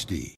HD.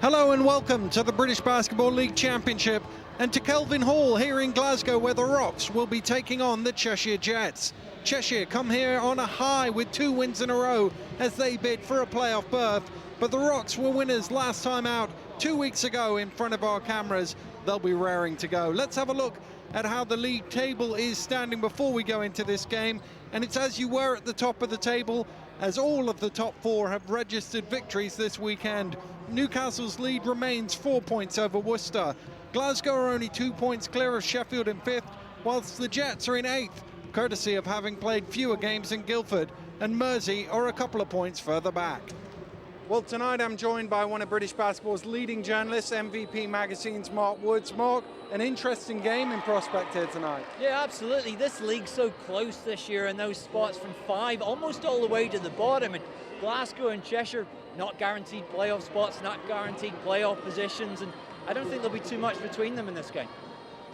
Hello and welcome to the British Basketball League Championship and to Kelvin Hall here in Glasgow, where the Rocks will be taking on the Cheshire Jets. Cheshire come here on a high with 2 wins in a row as they bid for a playoff berth, but the Rocks were winners last time out 2 weeks ago in front of our cameras. They'll be raring to go. Let's have a look at how the league table is standing before we go into this game, and it's as you were at the top of the table, as all of the top 4 have registered victories this weekend. Newcastle's lead remains 4 points over Worcester. Glasgow are only 2 points clear of Sheffield in 5th, whilst the Jets are in 8th, courtesy of having played fewer games in Guildford, and Mersey are a couple of points further back. Well, tonight I'm joined by one of British basketball's leading journalists, MVP Magazine's Mark Woods. Mark, an interesting game in prospect here tonight. Yeah, absolutely. This league's so close this year, and those spots from 5 almost all the way to the bottom. And Glasgow and Cheshire, not guaranteed playoff spots, not guaranteed playoff positions, and I don't think there'll be too much between them in this game.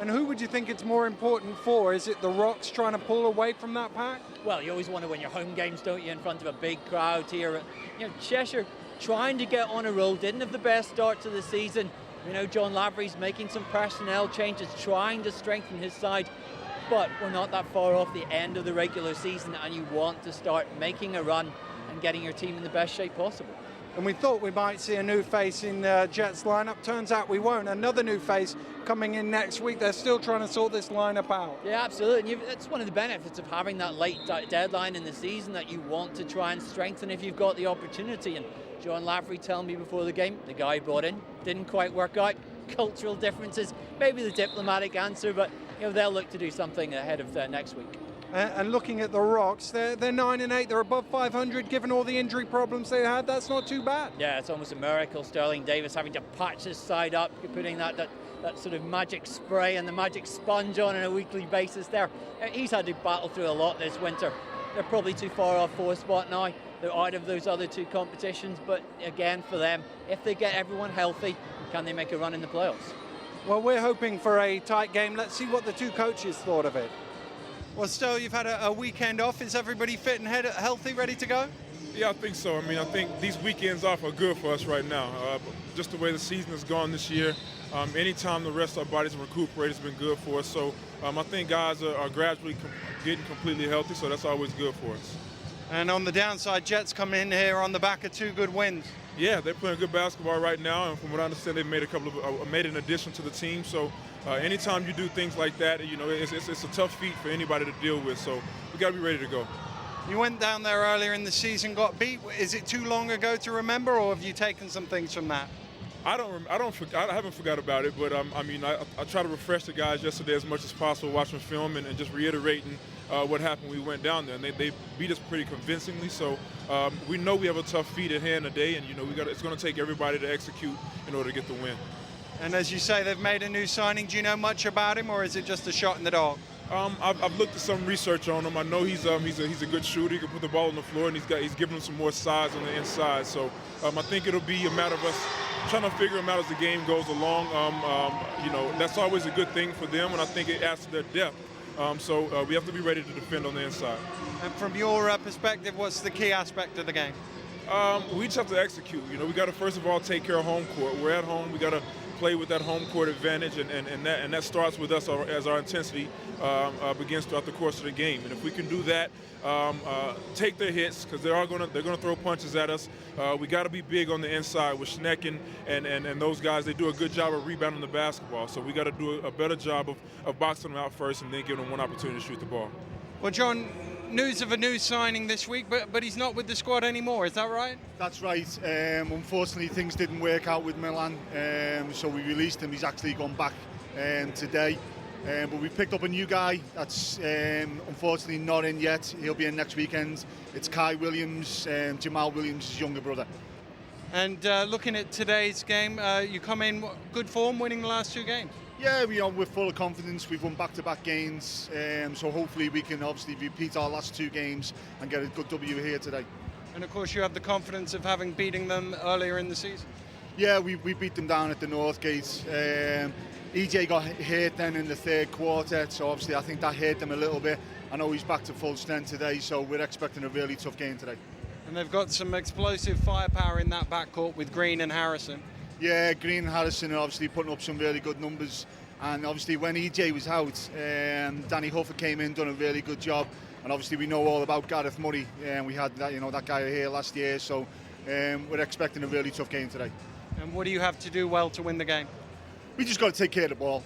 And who would you think it's more important for? Is it the Rocks trying to pull away from that pack? Well, you always want to win your home games, don't you, in front of a big crowd here. You know, Cheshire trying to get on a roll, didn't have the best start to the season. You know, John Lavery's making some personnel changes, trying to strengthen his side, but we're not that far off the end of the regular season, and you want to start making a run and getting your team in the best shape possible. And we thought we might see a new face in Jets lineup. Turns out we won't. Another new face coming in next week. They're still trying to sort this lineup out. Yeah, absolutely. And that's one of the benefits of having that late deadline in the season, that you want to try and strengthen if you've got the opportunity. And John Lavery told me before the game, the guy brought in, didn't quite work out. Cultural differences, maybe the diplomatic answer, but you know, they'll look to do something ahead of next week. And looking at the Rocks, they're 9-8. They're above 500, given all the injury problems they had. That's not too bad. Yeah, it's almost a miracle. Sterling Davis having to patch his side up, putting that sort of magic spray and the magic sponge on a weekly basis there. He's had to battle through a lot this winter. They're probably too far off 4th spot now. They're out of those other 2 competitions, but again, for them, if they get everyone healthy, can they make a run in the playoffs? Well, we're hoping for a tight game. Let's see what the 2 coaches thought of it. Well, Stel, you've had a weekend off. Is everybody fit and healthy, ready to go? Yeah, I think so. I mean, I think these weekends off are good for us right now. Just the way the season has gone this year, anytime the rest of our bodies recuperate has been good for us. So I think guys are gradually getting completely healthy, so that's always good for us. And on the downside, Jets come in here on the back of 2 good wins. Yeah, they're playing good basketball right now, and from what I understand, they've made made an addition to the team. So anytime you do things like that, you know, it's a tough feat for anybody to deal with. So we got to be ready to go. You went down there earlier in the season, got beat. Is it too long ago to remember, or have you taken some things from that? I haven't forgot about it, but I mean, I try to refresh the guys yesterday as much as possible, watching film and just reiterating what happened when we went down there, and they beat us pretty convincingly. So we know we have a tough feat at hand today, and you know it's going to take everybody to execute in order to get the win. And as you say, they've made a new signing. Do you know much about him, or is it just a shot in the dark? I've looked at some research on him. I know he's a good shooter. He can put the ball on the floor, and he's giving him some more size on the inside. So I think it'll be a matter of us trying to figure him out as the game goes along. You know, that's always a good thing for them, and I think it adds to their depth. So we have to be ready to defend on the inside. And from your perspective, what's the key aspect of the game? We just have to execute. You know, we got to first of all take care of home court. We're at home. We got to play with that home court advantage, and that starts with us as our intensity begins throughout the course of the game. And if we can do that, take their hits, because they're going to throw punches at us. We got to be big on the inside with Schneck and those guys. They do a good job of rebounding the basketball. So we got to do a better job of boxing them out first, and then giving them one opportunity to shoot the ball. Well, John, news of a new signing this week, but he's not with the squad anymore. Is that right? That's right. Unfortunately, things didn't work out with Milan, so we released him. He's actually gone back today. But we picked up a new guy that's unfortunately not in yet. He'll be in next weekend. It's Kai Williams, Jamal Williams' younger brother. And looking at today's game, you come in good form, winning the last 2 games. Yeah, we're full of confidence. We've won back-to-back games, so hopefully we can obviously repeat our last 2 games and get a good W here today. And of course you have the confidence of having beaten them earlier in the season. Yeah, we beat them down at the Northgate. EJ got hurt then in the 3rd quarter, so obviously I think that hurt them a little bit. I know he's back to full strength today, so we're expecting a really tough game today. And they've got some explosive firepower in that backcourt with Green and Harrison. Yeah, Green and Harrison are obviously putting up some really good numbers. And obviously when EJ was out, Danny Huffer came in, done a really good job. And obviously we know all about Gareth Murray, and we had that, that guy here last year. So we're expecting a really tough game today. And what do you have to do well to win the game? We just got to take care of the ball.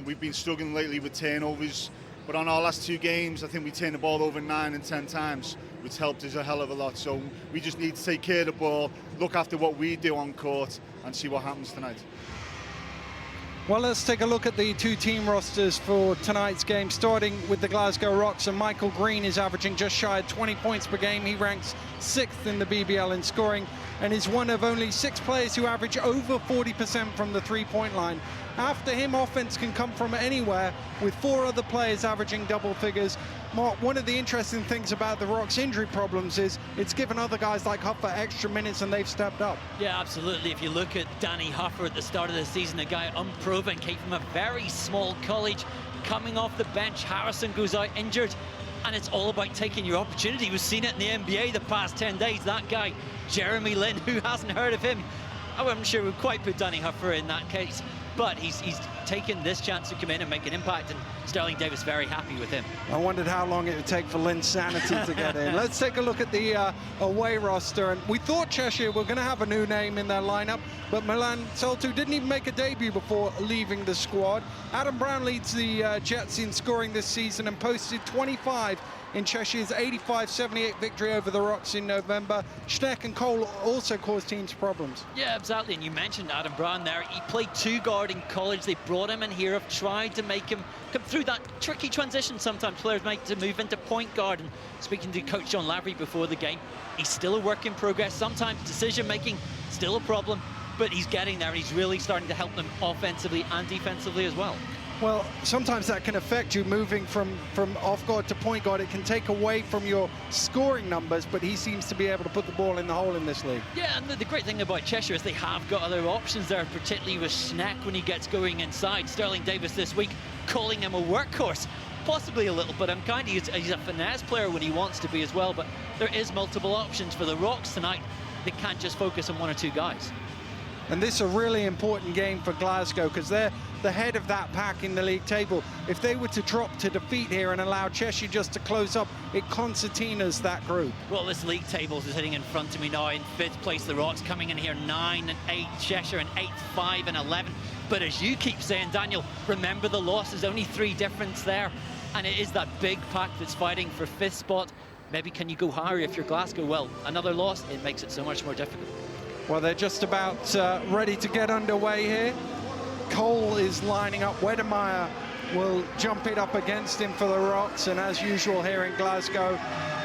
We've been struggling lately with turnovers, but on our last 2 games, I think we turned the ball over 9 and 10 times, which helped us a hell of a lot. So we just need to take care of the ball, look after what we do on court, and see what happens tonight. Well, let's take a look at the 2 team rosters for tonight's game, starting with the Glasgow Rocks. And Michael Green is averaging just shy of 20 points per game. He ranks 6th in the BBL in scoring and is one of only 6 players who average over 40% from the 3-point line. After him, offense can come from anywhere, with 4 other players averaging double figures. Mark, one of the interesting things about the Rocks' injury problems is it's given other guys like Huffer extra minutes and they've stepped up. Yeah, absolutely. If you look at Danny Huffer at the start of the season, a guy unproven, came from a very small college, coming off the bench. Harrison goes out injured, and it's all about taking your opportunity. We've seen it in the NBA the past 10 days. That guy, Jeremy Lin, who hasn't heard of him, I'm sure we'd quite put Danny Huffer in that case. But he's taken this chance to come in and make an impact, and Sterling Davis very happy with him. I wondered how long it would take for Lynn's sanity to get in. Let's take a look at the away roster. And we thought Cheshire were going to have a new name in their lineup, but Milan Soltu didn't even make a debut before leaving the squad. Adam Brown leads the Jets in scoring this season and posted 25 in Cheshire's 85-78 victory over the Rocks in November. Schneck and Cole also caused teams problems. Yeah, exactly. And you mentioned Adam Brown there. He played 2 guard in college. They brought him in here, have tried to make him come through that tricky transition sometimes players make to move into point guard. And speaking to Coach John Lavery before the game, he's still a work in progress. Sometimes decision-making still a problem, but he's getting there, and he's really starting to help them offensively and defensively as well. Well, sometimes that can affect you moving from off guard to point guard. It can take away from your scoring numbers, but he seems to be able to put the ball in the hole in this league. Yeah, and the great thing about Cheshire is they have got other options there, particularly with Schneck when he gets going inside. Sterling Davis this week calling him a workhorse. Possibly a little bit unkind. He's a finesse player when he wants to be as well, but there is multiple options for the Rocks tonight. They can't just focus on 1 or 2 guys. And this is a really important game for Glasgow because they're the head of that pack in the league table. If they were to drop to defeat here and allow Cheshire just to close up, it concertinas that group. Well, this league tables is sitting in front of me now. In 5th place, the Rocks coming in here 9 and 8, Cheshire in 8th, 5 and 11. But as you keep saying, Daniel, remember the losses, only 3 difference there. And it is that big pack that's fighting for 5th spot. Maybe can you go higher if you're Glasgow? Well, another loss, it makes it so much more difficult. Well, they're just about ready to get underway here. Cole is lining up. Wedemeyer will jump it up against him for the Rocks. And as usual here in Glasgow,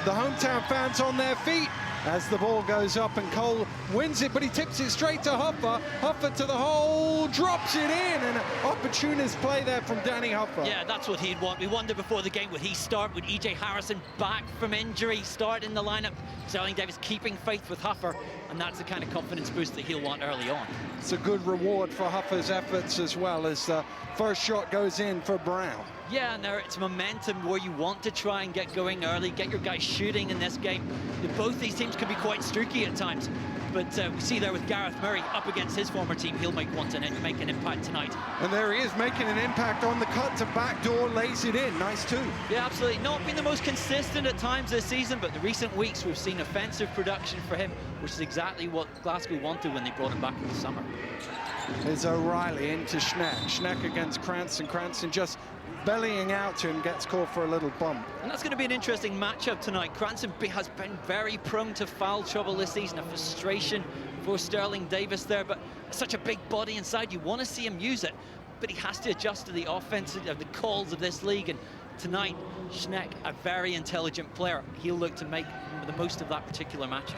the hometown fans on their feet as the ball goes up, and Cole wins it, but he tips it straight to Huffer. Huffer to the hole, drops it in, and an opportunist play there from Danny Huffer. Yeah, that's what he'd want. We wondered before the game, would he start with EJ Harrison back from injury, start in the lineup? Sterling Davis keeping faith with Huffer, and that's the kind of confidence boost that he'll want early on. It's a good reward for Huffer's efforts as well, as the first shot goes in for Brown. Yeah, and there it's momentum where you want to try and get going early, get your guys shooting in this game. Both these teams can be quite streaky at times, but we see there with Gareth Murray up against his former team, he'll make an impact tonight. And there he is making an impact on the cut to backdoor, lays it in, nice too. Yeah, absolutely. Not been the most consistent at times this season, but the recent weeks we've seen offensive production for him, which is exactly what Glasgow wanted when they brought him back in the summer. There's O'Reilly into Schneck. Schneck against Cranston. Cranston just bellying out to him, gets caught for a little bump. And that's going to be an interesting matchup tonight. Cranston has been very prone to foul trouble this season, a frustration for Sterling Davis there, but such a big body inside, you want to see him use it. but he has to adjust to the offense, the calls of this league. And tonight, Schneck, a very intelligent player, he'll look to make the most of that particular matchup.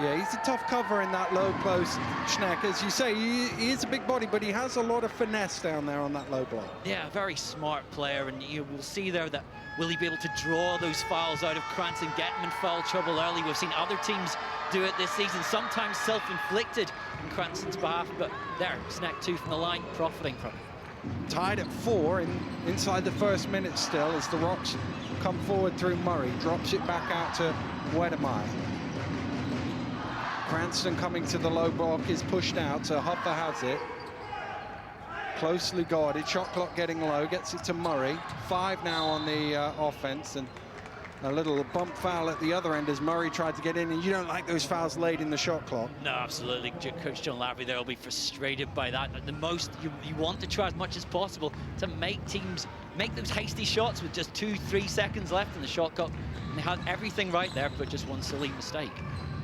Yeah, he's a tough cover in that low post, Schneck. As you say, he is a big body, but he has a lot of finesse down there on that low block. Yeah, a very smart player, and you will see there that will he be able to draw those fouls out of Cranston, get him in foul trouble early. We've seen other teams do it this season, sometimes self-inflicted in Cranston's behalf, but there, Schneck 2 from the line, profiting from it. Tied at 4 inside the first minute still as the Rocks come forward through Murray, drops it back out to Wedemeyer. Cranston coming to the low block is pushed out, so Huffer has it. Closely guarded, shot clock getting low, gets it to Murray. 5 now on the offense, and a little bump foul at the other end as Murray tried to get in, and you don't like those fouls late in the shot clock. No, absolutely. Coach John Lavery there will be frustrated by that. At the most, you want to try as much as possible to make teams make those hasty shots with just 2-3 seconds left in the shot clock, and they had everything right there, but just one silly mistake.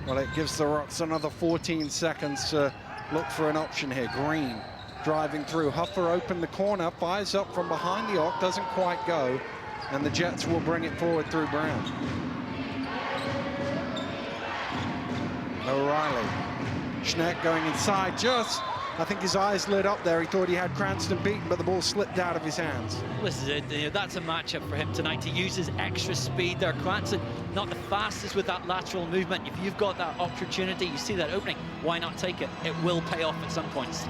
Well, it gives the Rocks another 14 seconds to look for an option here. Green driving through. Huffer opened the corner, fires up from behind the arc, doesn't quite go, and the Jets will bring it forward through Brown. O'Reilly. Schneck going inside just. I think his eyes lit up there. He thought he had Cranston beaten, but the ball slipped out of his hands. This is it. That's a matchup for him tonight, to use his extra speed there. Cranston, not the fastest with that lateral movement. If you've got that opportunity, you see that opening, why not take it? It will pay off at some points.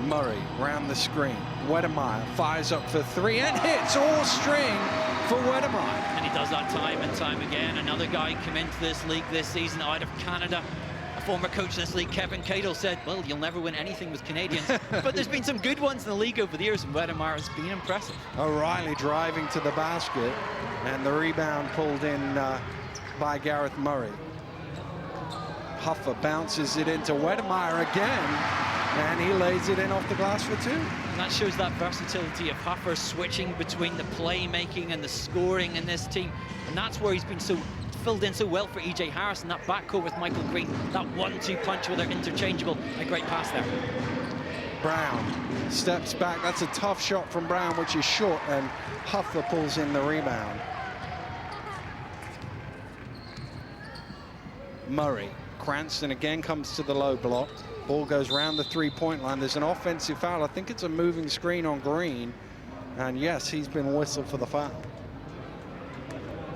Murray round the screen. Wedemeyer fires up for 3 and hits all string for Wedemeyer. And he does that time and time again. Another guy come into this league this season out of Canada. Former coach in this league, Kevin Cadle, said, well, you'll never win anything with Canadians. But there's been some good ones in the league over the years, and Wedemeyer has been impressive. O'Reilly driving to the basket, and the rebound pulled in by Gareth Murray. Huffer bounces it into Wedemeyer again, and he lays it in off the glass for 2. And that shows that versatility of Huffer switching between the playmaking and the scoring in this team. And that's where he's been so filled in so well for E.J. Harrison, that backcourt with Michael Green, that 1-2 punch where they're interchangeable. A great pass there. Brown steps back. That's a tough shot from Brown, which is short, and Huffer pulls in the rebound. Murray. Cranston again comes to the low block. Ball goes round the three-point line. There's an offensive foul. I think it's a moving screen on Green. And yes, he's been whistled for the foul.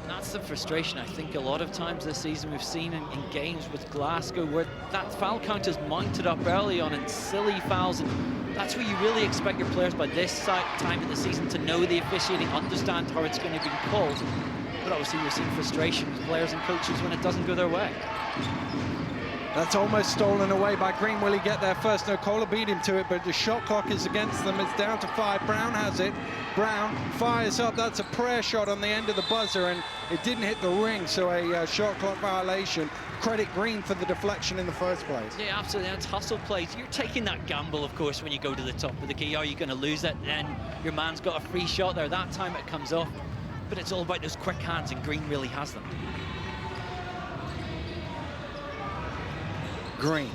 That's the frustration I think a lot of times this season we've seen in games with Glasgow, where that foul count is mounted up early on in silly fouls, and that's where you really expect your players by this time of the season to know the officiating, understand how it's going to be called. But obviously we're seeing frustration with players and coaches when it doesn't go their way. That's almost stolen away by Green. Will he get there first? No, Kohler beat him to it, but the shot clock is against them. It's down to 5. Brown has it. Brown fires up. That's a prayer shot on the end of the buzzer, and it didn't hit the ring, so a shot clock violation. Credit Green for the deflection in the first place. Yeah, absolutely. That's hustle plays. You're taking that gamble, of course, when you go to the top of the key. Are you going to lose it? Then your man's got a free shot there. That time it comes off. But it's all about those quick hands, and Green really has them. Green,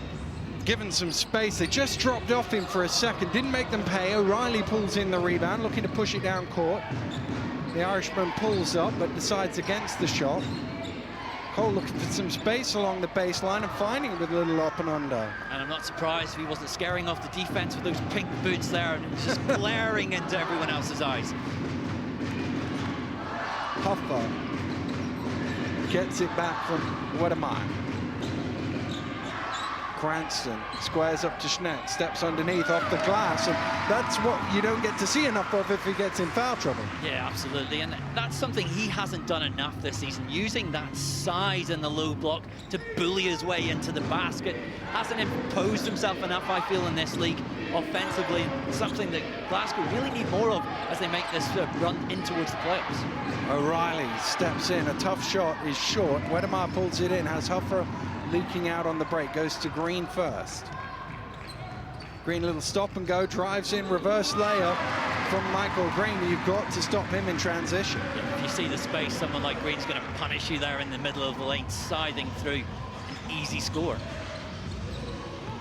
given some space. They just dropped off him for a second. Didn't make them pay. O'Reilly pulls in the rebound, looking to push it down court. The Irishman pulls up, but decides against the shot. Cole looking for some space along the baseline and finding it with a little up and under. And I'm not surprised if he wasn't scaring off the defense with those pink boots there and just glaring into everyone else's eyes. Huffer gets it back from Wedemeyer. Cranston squares up to Schneck, steps underneath off the glass, and that's what you don't get to see enough of if he gets in foul trouble. Yeah, absolutely, and that's something he hasn't done enough this season, using that size in the low block to bully his way into the basket. Hasn't imposed himself enough, I feel, in this league offensively, something that Glasgow really need more of as they make this run in towards the playoffs. O'Reilly steps in, a tough shot is short. Wedemeyer pulls it in, has Huffer leaking out on the break, goes to Green first. Green, a little stop and go, drives in, reverse layup from Michael Green. You've got to stop him in transition. Yeah, if you see the space, someone like Green's going to punish you there in the middle of the lane, scything through an easy score.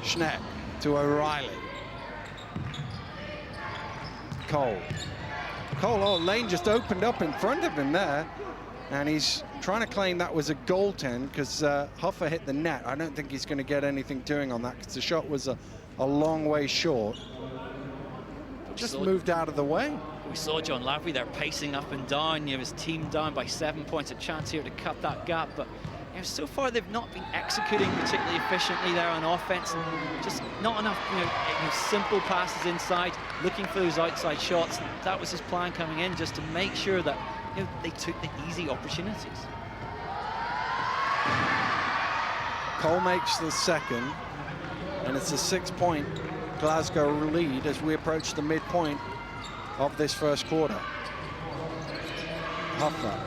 Schneck to O'Reilly. Cole. Oh, lane just opened up in front of him there. And he's trying to claim that was a goaltend because Huffer hit the net. I don't think he's going to get anything doing on that because the shot was a long way short. Just moved out of the way. We saw John Lavery there pacing up and down. You know, his team down by 7 points. A chance here to cut that gap. But you know, so far they've not been executing particularly efficiently there on offense. And just not enough, simple passes inside, looking for those outside shots. And that was his plan coming in, just to make sure that they took the easy opportunities. Cole makes the second, and it's a 6-point Glasgow lead as we approach the midpoint of this first quarter. Huffer.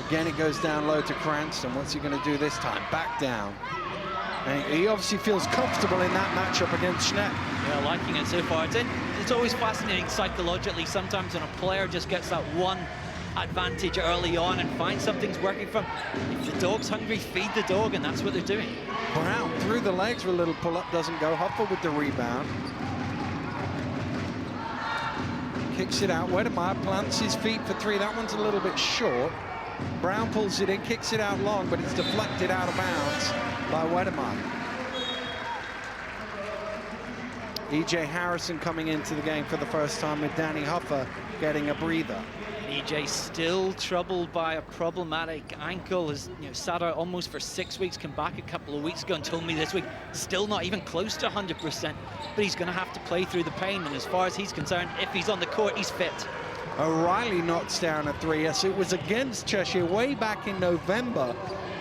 Again, it goes down low to Cranston. What's he going to do this time? Back down. And he obviously feels comfortable in that matchup against Schneck. Yeah, liking it so far. It's always fascinating psychologically sometimes when a player just gets that one advantage early on and finds something's working for him. If the dog's hungry, feed the dog, and that's what they're doing. Brown through the legs with a little pull-up, doesn't go. Huffer with the rebound. Kicks it out. Wedemeyer plants his feet for three. That one's a little bit short. Brown pulls it in, kicks it out long, but it's deflected out of bounds by Wedemeyer. E.J. Harrison coming into the game for the first time with Danny Huffer getting a breather. E.J. still troubled by a problematic ankle, has sat out almost for 6 weeks, come back a couple of weeks ago and told me this week still not even close to 100%, but he's going to have to play through the pain, and as far as he's concerned, if he's on the court, he's fit. O'Reilly knocks down a three. Yes, it was against Cheshire way back in November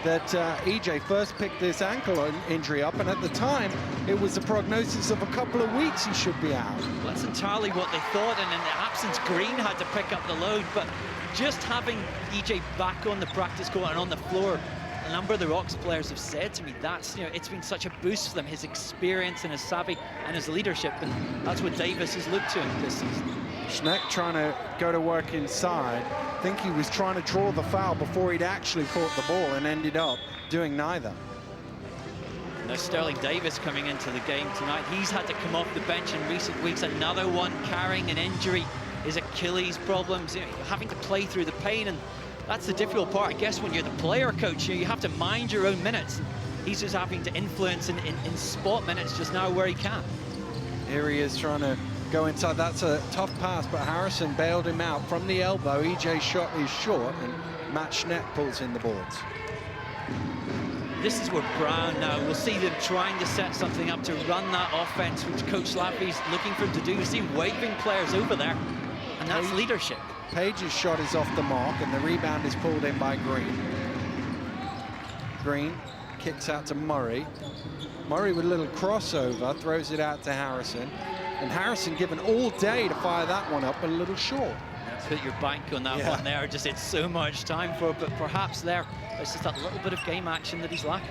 that EJ first picked this ankle injury up, and at the time it was a prognosis of a couple of weeks he should be out. Well, that's entirely what they thought, and in the absence, Green had to pick up the load, but just having EJ back on the practice court and on the floor, a number of the Rocks players have said to me that's, it's been such a boost for them, his experience and his savvy and his leadership, and that's what Davis has looked to him this season. Schneck trying to go to work inside. I think he was trying to draw the foul before he'd actually caught the ball and ended up doing neither. Now Sterling Davis coming into the game tonight. He's had to come off the bench in recent weeks. Another one carrying an injury, his Achilles problems, having to play through the pain, and that's the difficult part, I guess, when you're the player coach. You have to mind your own minutes. He's just having to influence in spot minutes just now where he can. Here he is trying to go inside. That's a tough pass, but Harrison bailed him out from the elbow. EJ's shot is short, and Matt Schneck pulls in the boards. This is where Brown now, we'll see them trying to set something up to run that offense, which Coach Lavery's looking for him to do. We see him waving players over there, and that's leadership. Page's shot is off the mark, and the rebound is pulled in by Green. Green kicks out to Murray. Murray with a little crossover, throws it out to Harrison. And Harrison given all day to fire that one up, but a little short. Put your bank on that one there. Just it's so much time for it, but perhaps there's just that little bit of game action that he's lacking.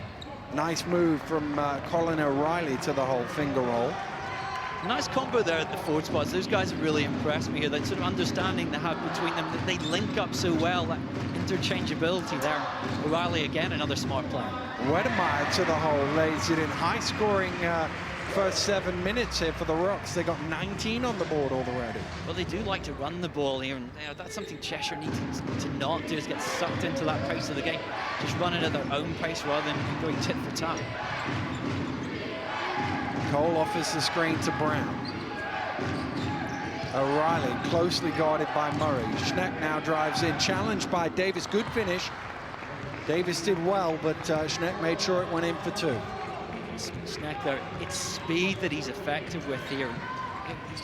Nice move from Colin O'Reilly to the whole finger roll. Nice combo there at the forward spots. Those guys have really impressed me here. That sort of understanding they have between them, that they link up so well, that interchangeability there. O'Reilly again, another smart player. Wedemeyer to the hole, lays it in. High-scoring first 7 minutes here for the Rocks. They got 19 on the board already. Well, they do like to run the ball here, and that's something Cheshire needs to not do, is get sucked into that pace of the game. Just run it at their own pace rather than going tit for tat. Cole offers the screen to Brown. O'Reilly closely guarded by Murray. Schneck now drives in, challenged by Davis. Good finish. Davis did well, but Schneck made sure it went in for two. Schneck there, it's speed that he's effective with here.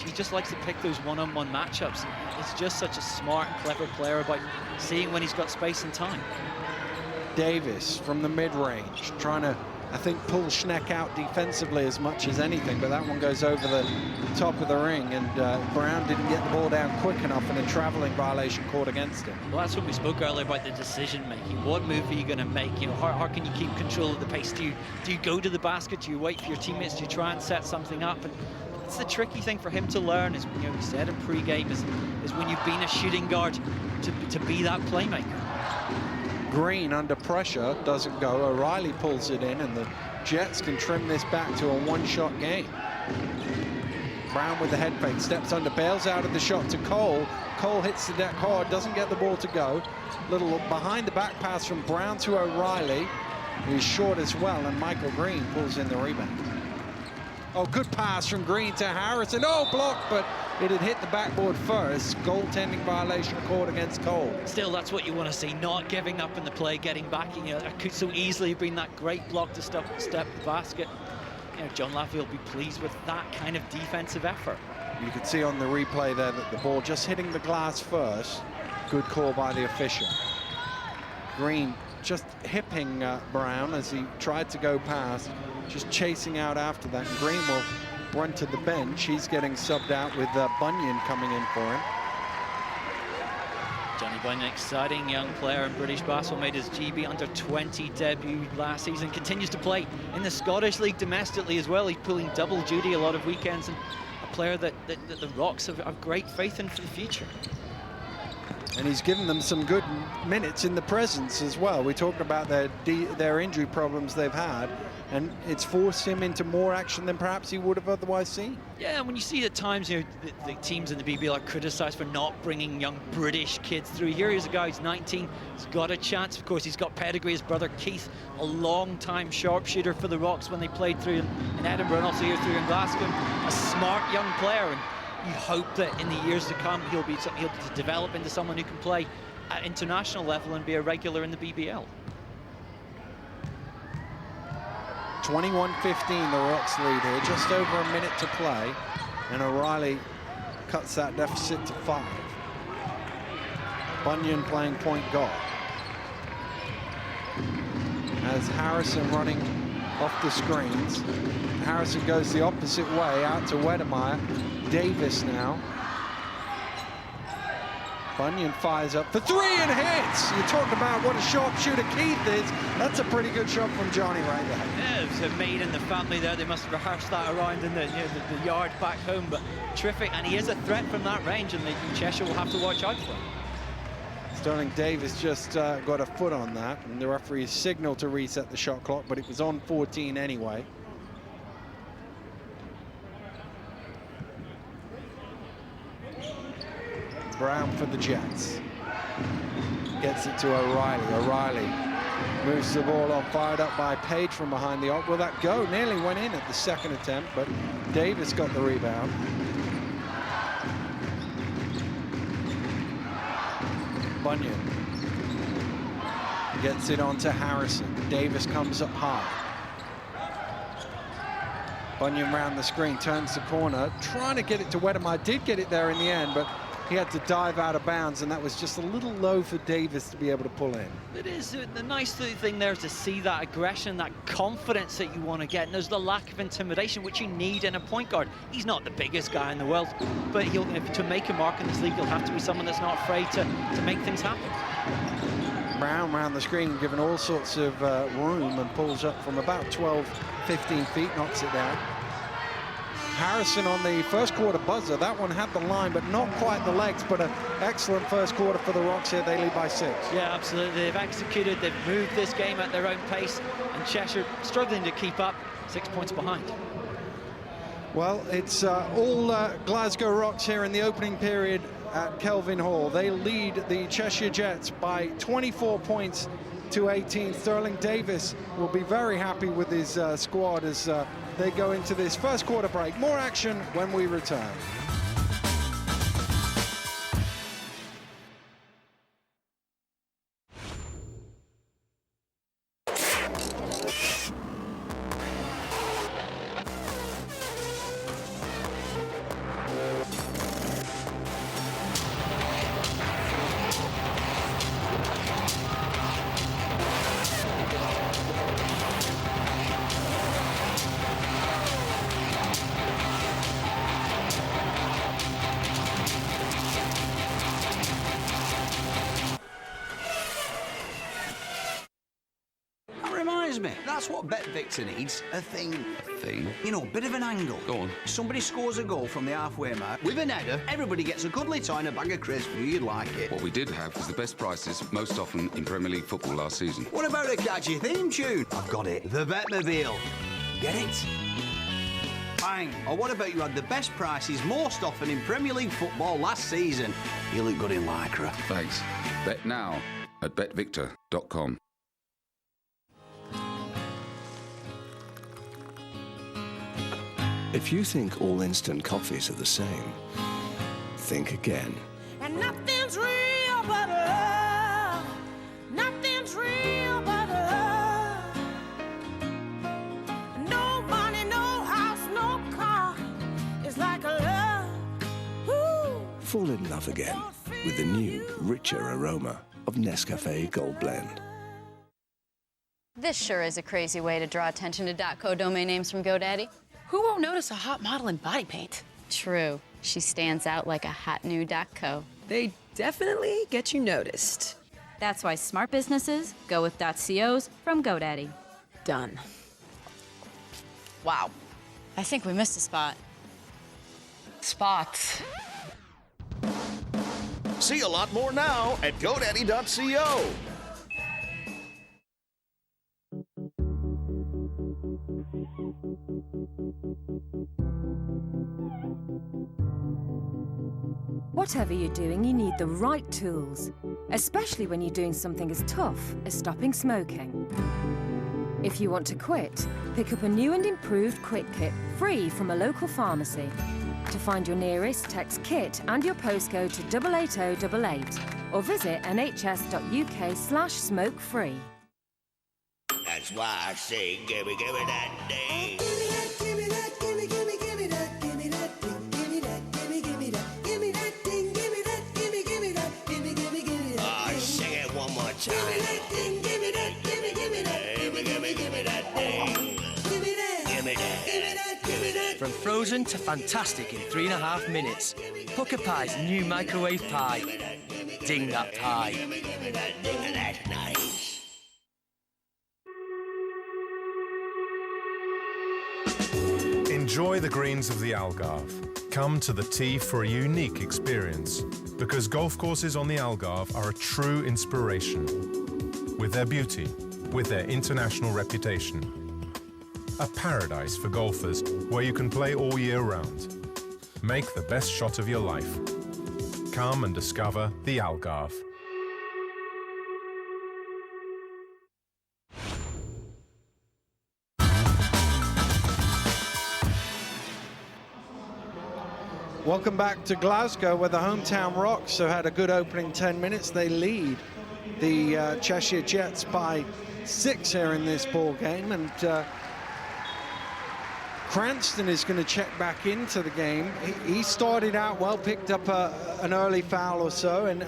He just likes to pick those one-on-one matchups. It's just such a smart and clever player about seeing when he's got space and time. Davis from the mid-range, trying to, I think, pull Schneck out defensively as much as anything, but that one goes over the top of the ring, and Brown didn't get the ball down quick enough, and a traveling violation caught against him. Well, that's what we spoke earlier about, the decision-making. What move are you going to make? How can you keep control of the pace? Do you go to the basket? Do you wait for your teammates? Do you try and set something up? And that's the tricky thing for him to learn, is, he said in pre-game, is when you've been a shooting guard, to be that playmaker. Green under pressure, doesn't go. O'Reilly pulls it in, and the Jets can trim this back to a one-shot game. Brown with the head fake, steps under, bails out of the shot to Cole. Cole hits the deck hard, doesn't get the ball to go. Little behind the back pass from Brown to O'Reilly, who's short as well, and Michael Green pulls in the rebound. Oh, good pass from Green to Harrison. Oh, blocked, but it had hit the backboard first. Goaltending violation called against Cole. Still, that's what you want to see, not giving up in the play, getting back. You know, it could so easily have been that great block to step the basket. You know, John Lavery will be pleased with that kind of defensive effort. You could see on the replay there that the ball just hitting the glass first. Good call by the official. Green just hipping Brown as he tried to go past, just chasing out after that. And Green will run to the bench. He's getting subbed out with Bunyan coming in for him. Johnny Bunyan, exciting young player in British basketball, made his GB under-20 debut last season, continues to play in the Scottish League domestically as well. He's pulling double duty a lot of weekends, and a player that the Rocks have great faith in for the future. And he's given them some good minutes in the presence as well. We talked about their injury problems they've had, and it's forced him into more action than perhaps he would have otherwise seen. Yeah, and when you see at times, you know, the teams in the BBL are criticised for not bringing young British kids through. Here he's a guy who's 19, he's got a chance. Of course, he's got pedigree. His brother Keith, a long-time sharpshooter for the Rocks when they played through in Edinburgh and also here through in Glasgow. A smart young player, and you hope that in the years to come he'll be to develop into someone who can play at international level and be a regular in the BBL. 21-15 the Rocks lead here, just over a minute to play, and O'Reilly cuts that deficit to 5. Bunyan playing point guard. As Harrison running off the screens. Harrison goes the opposite way out to Wedemeyer. Davis now. Bunyan fires up for 3 and hits. You talk about what a sharpshooter Keith is. That's a pretty good shot from Johnny right there. Yeah, it was a maid in the family there. They must have rehearsed that around in the yard back home, but terrific. And he is a threat from that range, and Cheshire will have to watch out for him. Sterling Davis just got a foot on that, and the referee signaled to reset the shot clock, but it was on 14 anyway. Brown for the Jets. Gets it to O'Reilly. O'Reilly moves the ball on, fired up by Page from behind the arc. Will that go? Nearly went in at the second attempt, but Davis got the rebound. Bunyan gets it on to Harrison. Davis comes up high. Bunyan round the screen, turns the corner, trying to get it to Wedemeyer. Did get it there in the end, but he had to dive out of bounds, and that was just a little low for Davis to be able to pull in. It is. The nice thing there is to see that aggression, that confidence that you want to get, and there's the lack of intimidation, which you need in a point guard. He's not the biggest guy in the world, but to make a mark in this league, he'll have to be someone that's not afraid to make things happen. Brown round the screen, given all sorts of room, and pulls up from about 12, 15 feet, knocks it down. Harrison on the first quarter buzzer. That one had the line, but not quite the legs, but an excellent first quarter for the Rocks here. They lead by 6. Yeah, absolutely. They've executed, they've moved this game at their own pace, and Cheshire struggling to keep up, 6 points behind. Well, it's all Glasgow Rocks here in the opening period at Kelvin Hall. They lead the Cheshire Jets by 24 points to 18. Sterling Davis will be very happy with his squad as they go into this first quarter break. More action when we return. worries me. That's what Bet Victor needs, a thing. A thing? You know, bit of an angle. Go on. Somebody scores a goal from the halfway mark with an header, everybody gets a cuddly toy and a bag of crisps. You'd like it. What we did have was the best prices most often in Premier League football last season. What about a catchy theme tune? I've got it. The Betmobile. Get it? Bang. Or what about you had the best prices most often in Premier League football last season? You look good in Lycra. Thanks. Bet now at betvictor.com. If you think all instant coffees are the same, think again. And nothing's real but love. Nothing's real but love. No money, no house, no car. It's like a love. Ooh. Fall in love again with the new, richer aroma of Nescafe Gold Blend. This sure is a crazy way to draw attention to .co domain names from GoDaddy. Who won't notice a hot model in body paint? True. She stands out like a hot new .co. They definitely get you noticed. That's why smart businesses go with .cos from GoDaddy. Done. Wow. I think we missed a spot. Spots. See a lot more now at GoDaddy.co. Whatever you're doing, you need the right tools, especially when you're doing something as tough as stopping smoking. If you want to quit, pick up a new and improved Quit Kit free from a local pharmacy. To find your nearest, text KIT and your postcode to 88088 or visit nhs.uk/smoke-free. That's why I say, give me that day. Give me that, give me that, give me that, give me that, give me that, give me that, give me that ding, give me that, give me that, give me that. Oh, sing it one more time. Give me that ding, give me that, give me that, give me that ding. give me that, Give me that. give me that, give me that. From frozen to fantastic in 3.5 minutes. Pucker Pie's new microwave pie. Ding that pie. That's nice. Enjoy the greens of the Algarve. Come to the Tee for a unique experience, because golf courses on the Algarve are a true inspiration. With their beauty, with their international reputation. A paradise for golfers where you can play all year round. Make the best shot of your life. Come and discover the Algarve. Welcome back to Glasgow, where the hometown Rocks have had a good opening 10 minutes. They lead the Cheshire Jets by 6 here in this ball game, and Cranston is going to check back into the game. He started out well, picked up an early foul or so, and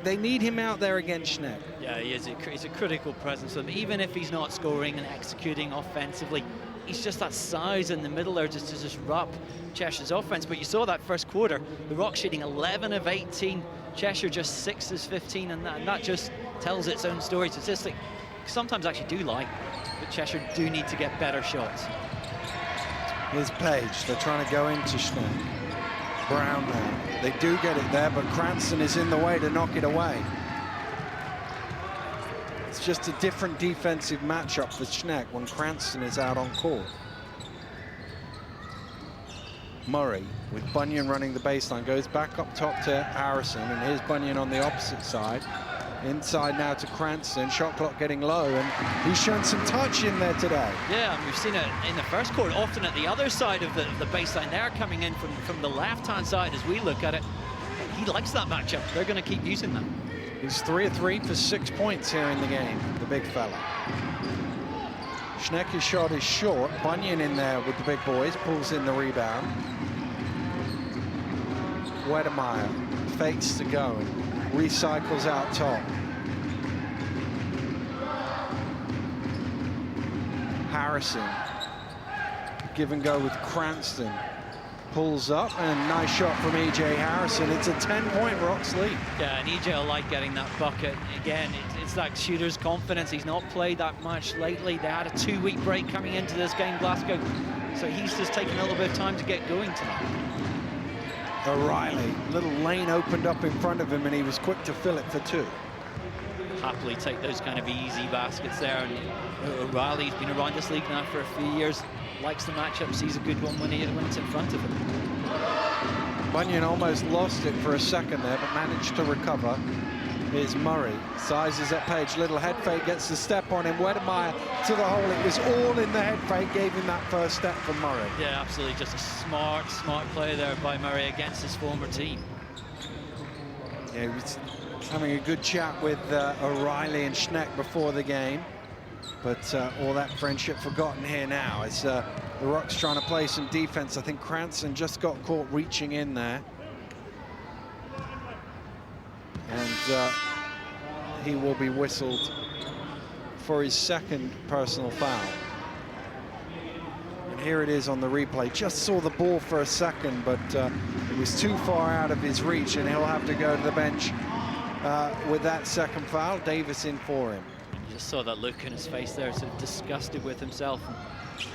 they need him out there against Schneck. Yeah, he is. He's a critical presence. Even if he's not scoring and executing offensively, he's just that size in the middle there just to disrupt Cheshire's offense. But you saw that first quarter, the Rocks shooting 11 of 18, Cheshire just 6 of 15, and that just tells its own story. Statistic sometimes I actually do like, but Cheshire do need to get better shots. Here's Page. They're trying to go into Schneck. Brown now. They do get it there, but Cranston is in the way to knock it away. It's just a different defensive matchup for Schneck when Cranston is out on court. Murray, with Bunyan running the baseline, goes back up top to Harrison, and here's Bunyan on the opposite side. Inside now to Cranston, shot clock getting low, and he's shown some touch in there today. Yeah, and we've seen it in the first quarter, often at the other side of the baseline. They're coming in from the left-hand side as we look at it. He likes that matchup. They're going to keep using that. He's 3 of 3 for 6 points here in the game, the big fella. Schneck's shot is short. Bunyan in there with the big boys, pulls in the rebound. Wedemeyer fakes to go and recycles out top. Harrison, give and go with Cranston. Pulls up, and nice shot from E.J. Harrison. It's a 10-point Rocks lead. Yeah, and E.J. will like getting that bucket. Again, it's that shooter's confidence. He's not played that much lately. They had a 2-week break coming into this game, Glasgow. So he's just taking a little bit of time to get going tonight. O'Reilly, little lane opened up in front of him, and he was quick to fill it for 2. Happily take those kind of easy baskets there. And O'Reilly's been around this league now for a few years. Likes the matchup, sees a good one when it's in front of him. Bunyan almost lost it for a second there, but managed to recover. Here's Murray, sizes up Page, little head fake, gets the step on him. Wedemeyer to the hole. It was all in the head fake, gave him that first step from Murray. Yeah, absolutely, just a smart play there by Murray against his former team. Yeah, he was having a good chat with O'Reilly and Schneck before the game. But all that friendship forgotten here now as the Rocks trying to play some defense. I think Cranston just got caught reaching in there. And he will be whistled for his second personal foul. And here it is on the replay. Just saw the ball for a second, but it was too far out of his reach, and he'll have to go to the bench with that second foul. Davis in for him. Saw that look in his face there, sort of disgusted with himself.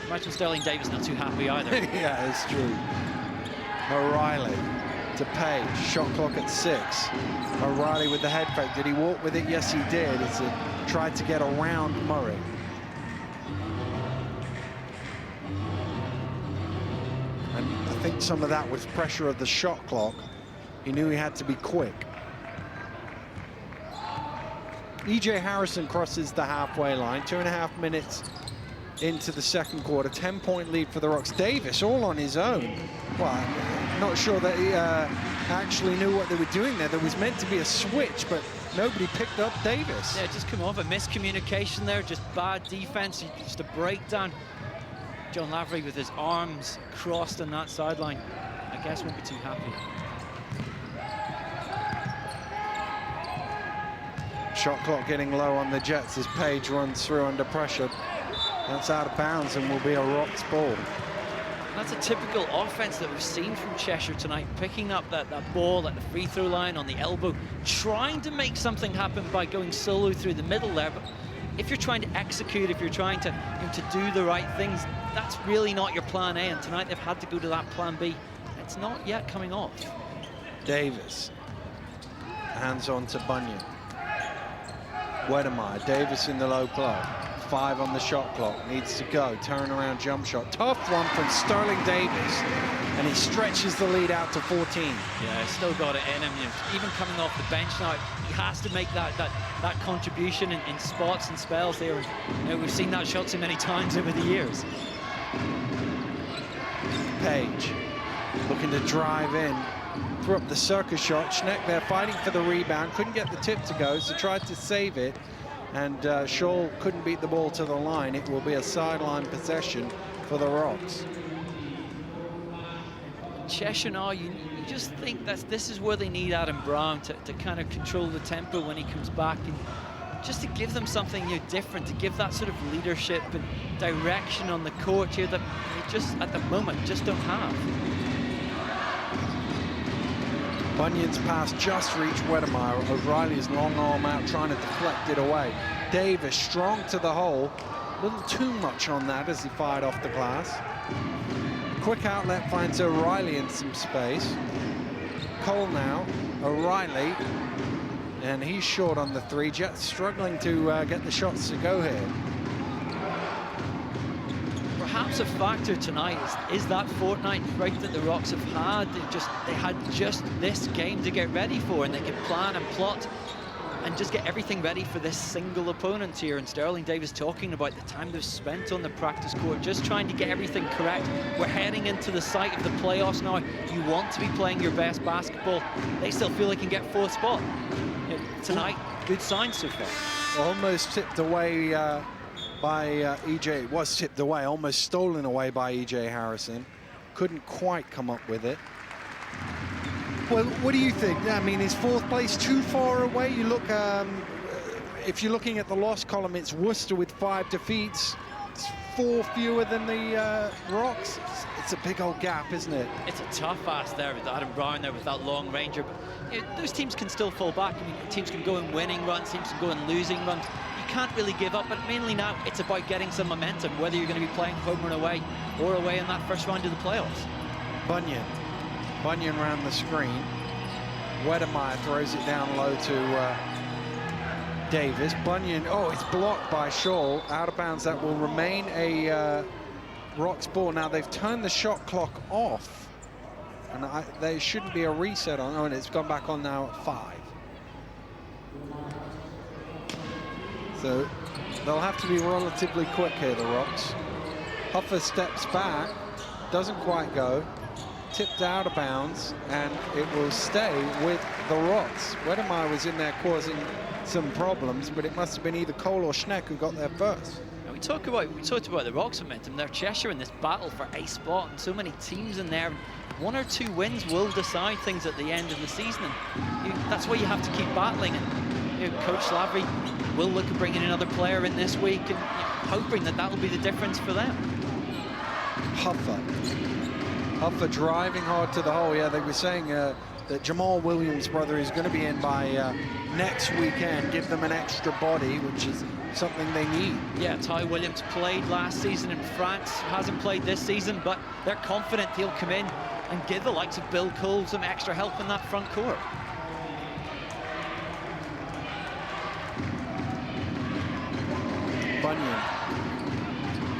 Imagine Sterling Davis not too happy either. Yeah, it's true. O'Reilly to Page, shot clock at 6. O'Reilly with the head fake. Did he walk with it? Yes, he did. As he tried to get around Murray. And I think some of that was pressure of the shot clock. He knew he had to be quick. E.J. Harrison crosses the halfway line, 2.5 minutes into the second quarter, 10-point lead for the Rocks. Davis all on his own. Well, I'm not sure that he actually knew what they were doing there. There was meant to be a switch, but nobody picked up Davis. Yeah, just come off a miscommunication there, just bad defense, just a breakdown. John Lavery with his arms crossed on that sideline, I guess won't be too happy. Shot clock getting low on the Jets as Page runs through under pressure. That's out of bounds and will be a Rocks ball. And that's a typical offense that we've seen from Cheshire tonight, picking up that ball at the free throw line on the elbow, trying to make something happen by going solo through the middle there. But if you're trying to execute, if you're trying to do the right things, that's really not your plan A. And tonight they've had to go to that plan B. It's not yet coming off. Davis, hands on to Bunyan. Wedemeyer, Davis in the low block. 5 on the shot clock, needs to go. Turnaround jump shot. Tough one from Sterling Davis. And he stretches the lead out to 14. Yeah, he's still got it in him. Even coming off the bench now, he has to make that contribution in spots and spells there. And, we've seen that shot so many times over the years. Page looking to drive in. Threw up the circus shot. Schneck there fighting for the rebound. Couldn't get the tip to go, so tried to save it. And Scholl couldn't beat the ball to the line. It will be a sideline possession for the Rocks. Cheshire now, you just think that this is where they need Adam Brown to kind of control the tempo when he comes back, and just to give them something different, to give that sort of leadership and direction on the court here that they just, at the moment, just don't have. Bunyan's pass just reached Wedemeyer. O'Reilly's long arm out trying to deflect it away. Davis strong to the hole. A little too much on that as he fired off the glass. Quick outlet finds O'Reilly in some space. Cole now, O'Reilly, and he's short on the 3. Jets struggling to get the shots to go here. Perhaps a factor tonight is that fortnight break that the Rocks have had. They had just this game to get ready for, and they can plan and plot and just get everything ready for this single opponent here. And Sterling Davis talking about the time they've spent on the practice court, just trying to get everything correct. We're heading into the site of the playoffs now. You want to be playing your best basketball. They still feel they can get 4th spot. Tonight, good signs so far. Almost tipped away by E.J. It was tipped away, almost stolen away by E.J. Harrison. Couldn't quite come up with it. Well, what do you think? I mean, is 4th place too far away? You look, if you're looking at the loss column, it's Worcester with 5 defeats. It's 4 fewer than the Rocks. It's a big old gap, isn't it? It's a tough ask there with Adam Brown there with that long ranger. But those teams can still fall back. I mean, teams can go in winning runs, teams can go in losing runs. You can't really give up, but mainly now it's about getting some momentum, whether you're going to be playing home or away in that first round of the playoffs. Bunyan around the screen. Wedemeyer throws it down low to Davis. Bunyan, oh, it's blocked by Shaw. Out of bounds, that will remain a Rocks ball. Now they've turned the shot clock off, and there shouldn't be a reset on. Oh, and it's gone back on now at 5. So they'll have to be relatively quick here, the Rocks. Huffer steps back, doesn't quite go, tipped out of bounds, and it will stay with the Rocks. Wedemeyer was in there causing some problems, but it must have been either Cole or Schneck who got there first. We talked about the Rocks momentum. They're Cheshire in this battle for a spot, and so many teams in there. 1 or 2 wins will decide things at the end of the season, and that's why you have to keep battling. And Coach Lavery will look at bringing another player in this week, and hoping that will be the difference for them. Huffer driving hard to the hole. Yeah, they were saying that Jamal Williams' brother is going to be in by next weekend, give them an extra body, which is something they need. Yeah, Ty Williams played last season in France, hasn't played this season, but they're confident he'll come in and give the likes of Bill Cole some extra help in that front court. Bunyan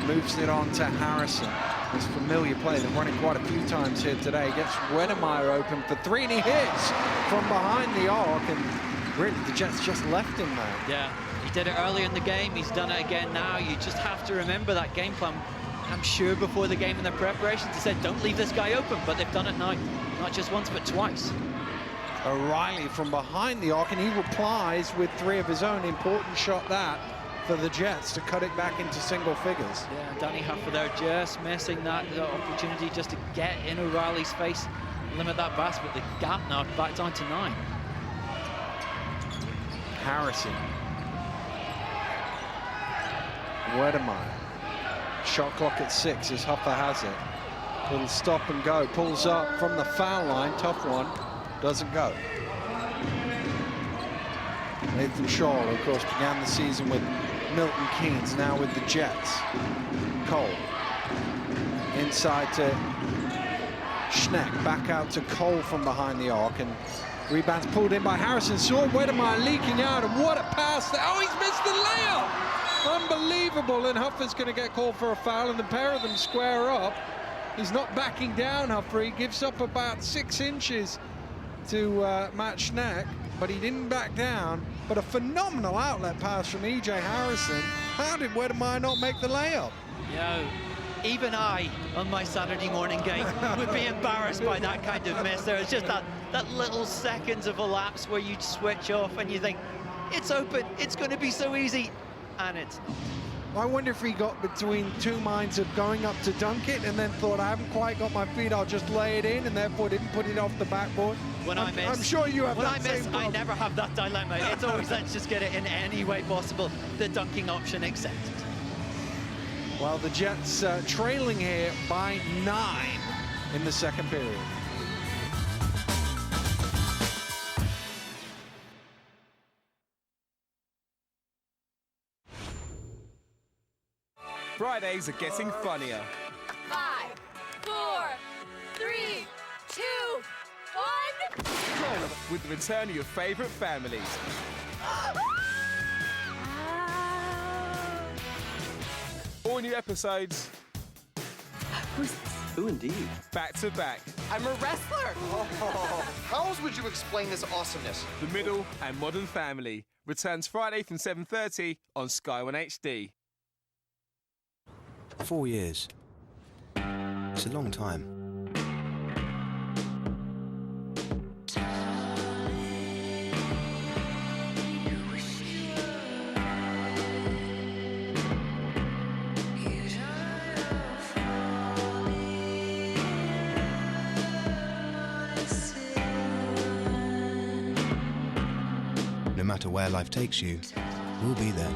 moves it on to Harrison. This familiar play, they've run it quite a few times here today. Gets Wedemeyer open for 3, and he hits from behind the arc, and really the Jets just left him there. Yeah, he did it earlier in the game, he's done it again now. You just have to remember that game plan. I'm sure before the game in their preparations they said don't leave this guy open, but they've done it now, not just once but twice. O'Reilly from behind the arc, and he replies with 3 of his own. Important shot that for the Jets to cut it back into single figures. Yeah, Danny Huffer there just missing that opportunity just to get in O'Reilly's face, limit that pass, but the gap now back down to 9. Harrison. Wedemeyer. Shot clock at 6 as Huffer has it. Little stop and go, pulls up from the foul line, tough one, doesn't go. Nathan Shaw, of course, began the season with Milton Keynes, now with the Jets. Cole. Inside to Schneck, back out to Cole from behind the arc, and rebounds pulled in by Harrison. Saw Wedemeyer leaking out, and what a pass there. Oh, he's missed the layup! Unbelievable, and Huffer's going to get called for a foul, and the pair of them square up. He's not backing down, Huffer. He gives up about 6 inches to Matt Schneck, but he didn't back down. But a phenomenal outlet pass from E.J. Harrison. How did Wedemeyer not make the layup? Yeah, even I, on my Saturday morning game, would be embarrassed by that kind of miss. There was just that little seconds of a lapse where you switch off and you think, it's open, it's going to be so easy, and it's not. I wonder if he got between 2 minds of going up to dunk it and then thought, I haven't quite got my feet, I'll just lay it in, and therefore didn't put it off the backboard. I'm sure you have that same problem. I never have that dilemma. It's always, let's just get it in any way possible. The dunking option accepted. Well, the Jets trailing here by 9 in the second period. Fridays are getting funnier. 5, 4, 3, 2, 1. Roll with the return of your favourite families. All new episodes. Who's this? Who indeed? Back to back. I'm a wrestler! How else would you explain this awesomeness? The Middle and Modern Family returns Friday from 7:30 on Sky 1 HD. 4 years. It's a long time. No matter where life takes you, we'll be there.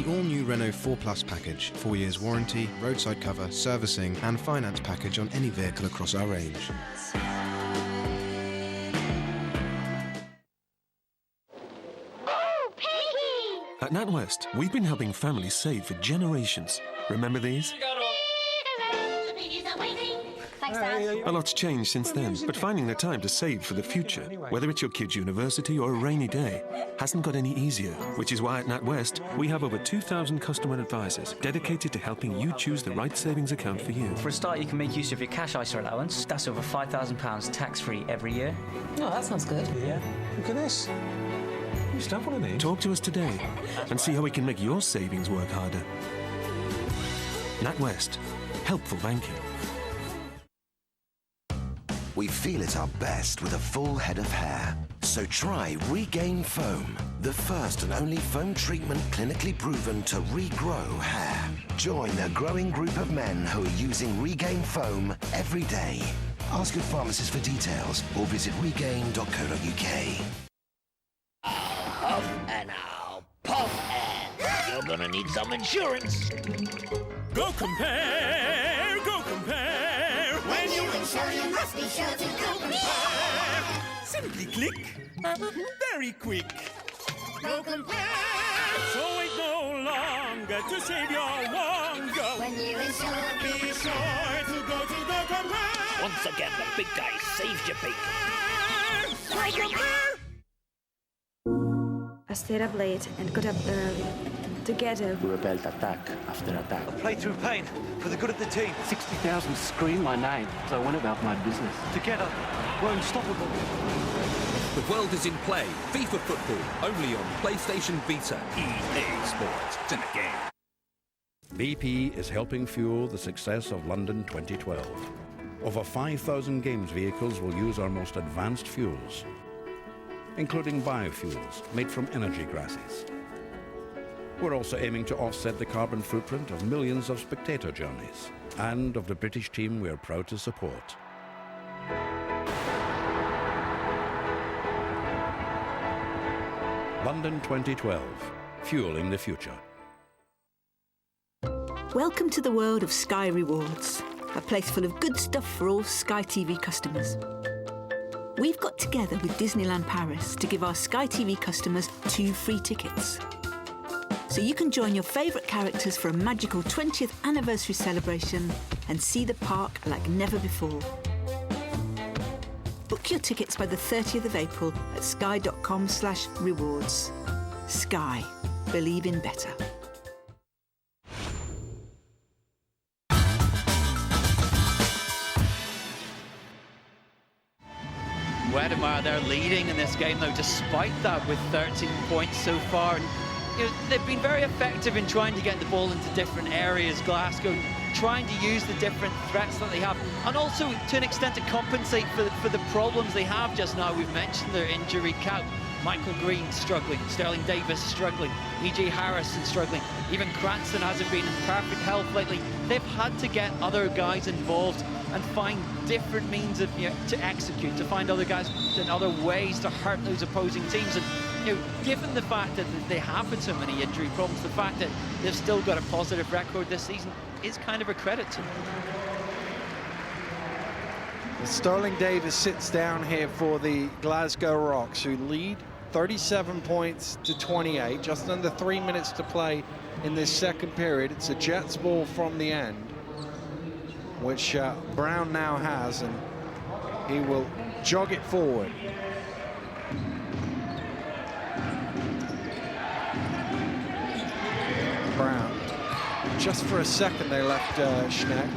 The all-new Renault 4 Plus package, 4 years warranty, roadside cover, servicing and finance package on any vehicle across our range. At NatWest, we've been helping families save for generations. Remember these? Thanks, Dad. A lot's changed since then, but finding the time to save for the future, whether it's your kid's university or a rainy day, hasn't got any easier, which is why at NatWest, we have over 2,000 customer advisors dedicated to helping you choose the right savings account for you. For a start, you can make use of your cash ISA allowance. That's over £5,000 tax-free every year. Oh, that sounds good. Yeah. Look at this. You used to have one of these. Talk to us today and see how we can make your savings work harder. NatWest. Helpful banking. We feel at our best with a full head of hair. So try Regain Foam, the first and only foam treatment clinically proven to regrow hair. Join a growing group of men who are using Regain Foam every day. Ask your pharmacist for details or visit regain.co.uk. Huff and I'll puff and you're gonna need some insurance. Go compare, go compare. When you insure, you must be sure to go compare. Simply click, very quick. Go compare. So wait no longer to save your wonder. When you insure, Be sure to go compare. Once again, the big guy saved your bacon. Go compare. I stayed up late and got up early. Together, We repelled attack after attack. I played through pain for the good of the team. 60,000 screamed my name, so I went about my business. Together, we're unstoppable. The world is in play. FIFA football, only on PlayStation Vita. EA Sports. It's in the game. BP is helping fuel the success of London 2012. Over 5,000 games vehicles will use our most advanced fuels, including biofuels made from energy grasses. We're also aiming to offset the carbon footprint of millions of spectator journeys and of the British team we are proud to support. London 2012, fueling the future. Welcome to the world of Sky Rewards, a place full of good stuff for all Sky TV customers. We've got together with Disneyland Paris to give our Sky TV customers 2 free tickets. So you can join your favourite characters for a magical 20th anniversary celebration and see the park like never before. Book your tickets by the 30th of April at sky.com/rewards. Sky. Believe in better. Wedemeyer, they're leading in this game, though, despite that, with 13 points so far. And, you know, they've been very effective in trying to get the ball into different areas, Glasgow, trying to use the different threats that they have, and also, to an extent, to compensate for the problems they have just now. We've mentioned their injury count. Michael Green struggling, Sterling Davis struggling, E.J. Harrison struggling, even Cranston hasn't been in perfect health lately. They've had to get other guys involved and find different means of, you know, to execute, to find other guys and other ways to hurt those opposing teams. And, you know, given the fact that they have had so many injury problems, the fact that they've still got a positive record this season is kind of a credit to them. Sterling Davis sits down here for the Glasgow Rocks, who lead 37 points to 28, just under 3 minutes to play in this second period. It's a Jets ball from the end, which Brown now has, and he will jog it forward. Brown. Just for a second they left Schneck.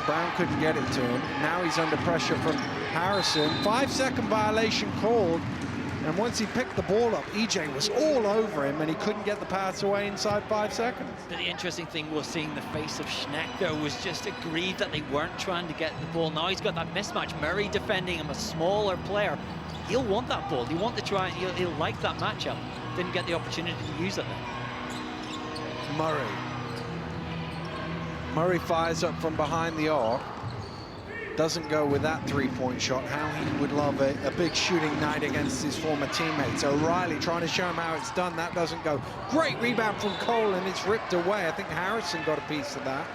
Brown couldn't get it to him. Now he's under pressure from Harrison. 5-second violation called. And once he picked the ball up, EJ was all over him and he couldn't get the pass away inside 5 seconds. The interesting thing was seeing the face of Schneck there was just aggrieved that they weren't trying to get the ball. Now he's got that mismatch. Murray defending him, a smaller player. He'll want that ball. He'll want to try, he'll like that matchup. Didn't get the opportunity to use it then. Murray fires up from behind the arc. doesn't go with that three-point shot. How he would love a big shooting night against his former teammates. O'Reilly trying to show him how it's done. That doesn't go. Great rebound from Cole, and it's ripped away. I think Harrison got a piece of that.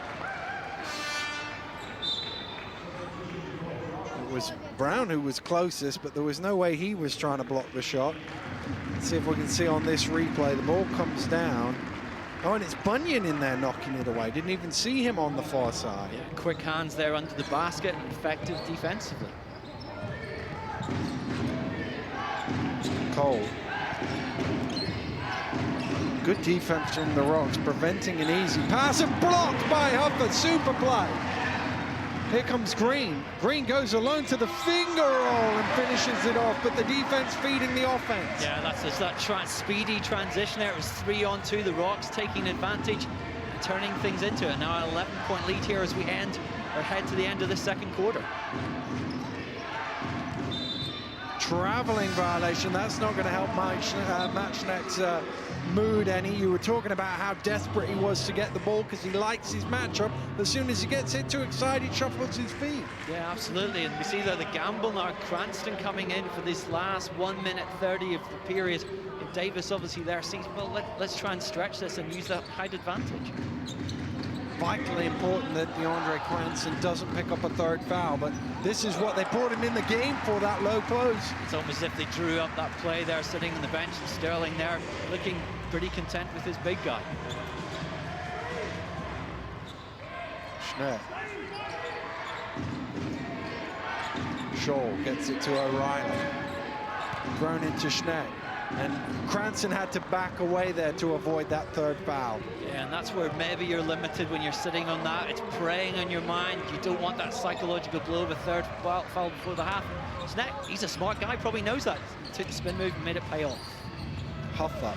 It was Brown who was closest, but there was no way he was trying to block the shot. Let's see if we can see on this replay. The ball comes down. Oh, and it's Bunyan in there knocking it away. Didn't even see him on the far side. Yeah, quick hands there under the basket, effective defensively. Cole. Good defense from the Rocks, preventing an easy pass and blocked by Huffer. Super play. Here comes Green. Green goes alone to the finger roll and finishes it off, but the defense feeding the offense. Yeah, that's just that speedy transition there. It was 3-on-2, the Rocks taking advantage and turning things into it. Now an 11-point lead here as we head to the end of the second quarter. Traveling violation. That's not going to help Matchnet's mood any. You were talking about how desperate he was to get the ball because he likes his matchup. As soon as he gets it too excited, shuffles his feet. Yeah, absolutely. And we see there the gamble now. Cranston coming in for this last 1 minute 30 of the period. And Davis obviously there sees, well, let's try and stretch this and use that height advantage. Vitally important that DeAndre Cranston doesn't pick up a third foul, but this is what they brought him in the game for, that low post. It's almost as if they drew up that play there, sitting on the bench, and Sterling there looking pretty content with his big guy. Schneck. Shaw gets it to O'Reilly. Thrown into Schneck. And Cranston had to back away there to avoid that third foul. Yeah, and that's where maybe you're limited when you're sitting on that. It's preying on your mind. You don't want that psychological blow of a third foul before the half. Schneck, he's a smart guy, probably knows that. He took the spin move and made it pay off. Huffer.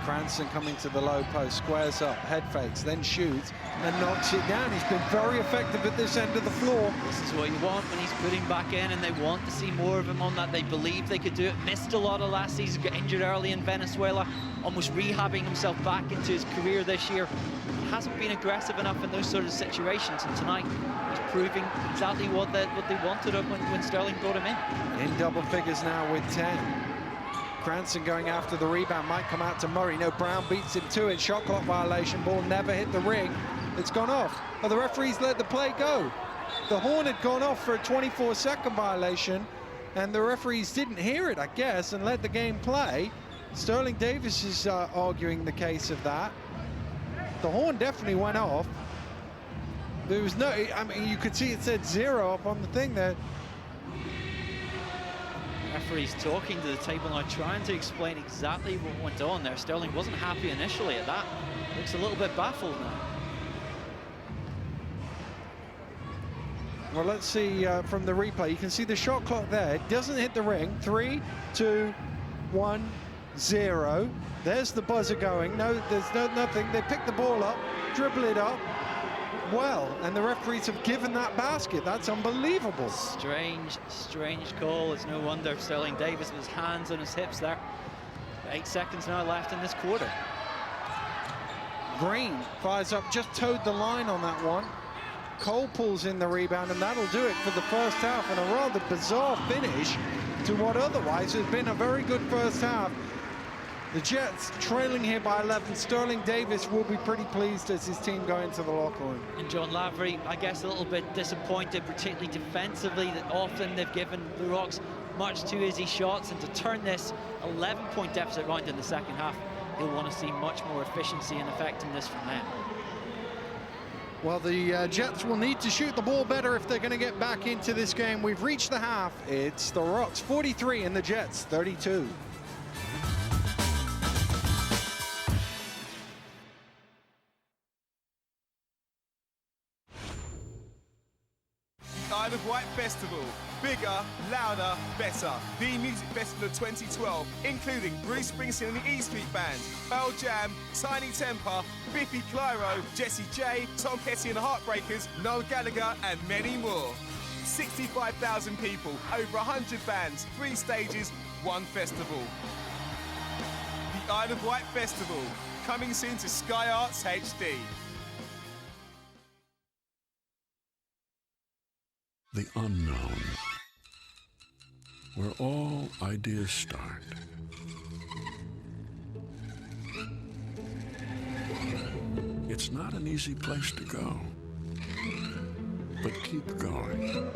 Cranston coming to the low post, squares up, head fakes, then shoots, and knocks it down. He's been very effective at this end of the floor. This is what you want when he's putting back in, and they want to see more of him on that. They believe they could do it. Missed a lot of last season, got injured early in Venezuela, almost rehabbing himself back into his career this year. Hasn't been aggressive enough in those sort of situations, and tonight he's proving exactly what they wanted him when Sterling brought him in double figures now with 10. Cranston going after the rebound, might come out to Murray. No, Brown beats him to it. Shot clock violation, ball never hit the ring. It's gone off. Oh, the referees let the play go. The horn had gone off for a 24-second violation, and the referees didn't hear it, I guess, and let the game play. Sterling Davis is arguing the case of that. The horn definitely went off. There was no, I mean, you could see it said 0 up on the thing there. Referee's talking to the table now, trying to explain exactly what went on there. Sterling wasn't happy initially at that. Looks a little bit baffled now. Well, let's see from the replay. You can see the shot clock there. It doesn't hit the ring. 3, 2, 1, 0. There's the buzzer going. No, there's nothing. They pick the ball up, dribble it up. Well, and the referees have given that basket. That's unbelievable. Strange call. It's no wonder Sterling Davis with his hands on his hips there. 8 seconds now left in this quarter. Green fires up, just towed the line on that one. Cole pulls in the rebound, and that'll do it for the first half, and a rather bizarre finish to what otherwise has been a very good first half. The Jets trailing here by 11. Sterling Davis will be pretty pleased as his team go into the locker room. And John Lavery, I guess, a little bit disappointed, particularly defensively, that often they've given the Rocks much too easy shots, and to turn this 11-point deficit round in the second half, he'll want to see much more efficiency and effectiveness from them. Well, the Jets will need to shoot the ball better if they're going to get back into this game. We've reached the half. It's the Rocks 43 and the Jets 32. Isle of Wight Festival. Bigger, louder, better. The music festival of 2012, including Bruce Springsteen and the E Street Band, Pearl Jam, Tiny Temper, Biffy Clyro, Jessie J, Tom Petty and the Heartbreakers, Noel Gallagher, and many more. 65,000 people, over 100 bands, 3 stages, 1 festival. The Isle of Wight Festival, coming soon to Sky Arts HD. the unknown, where all ideas start. It's not an easy place to go, but keep going.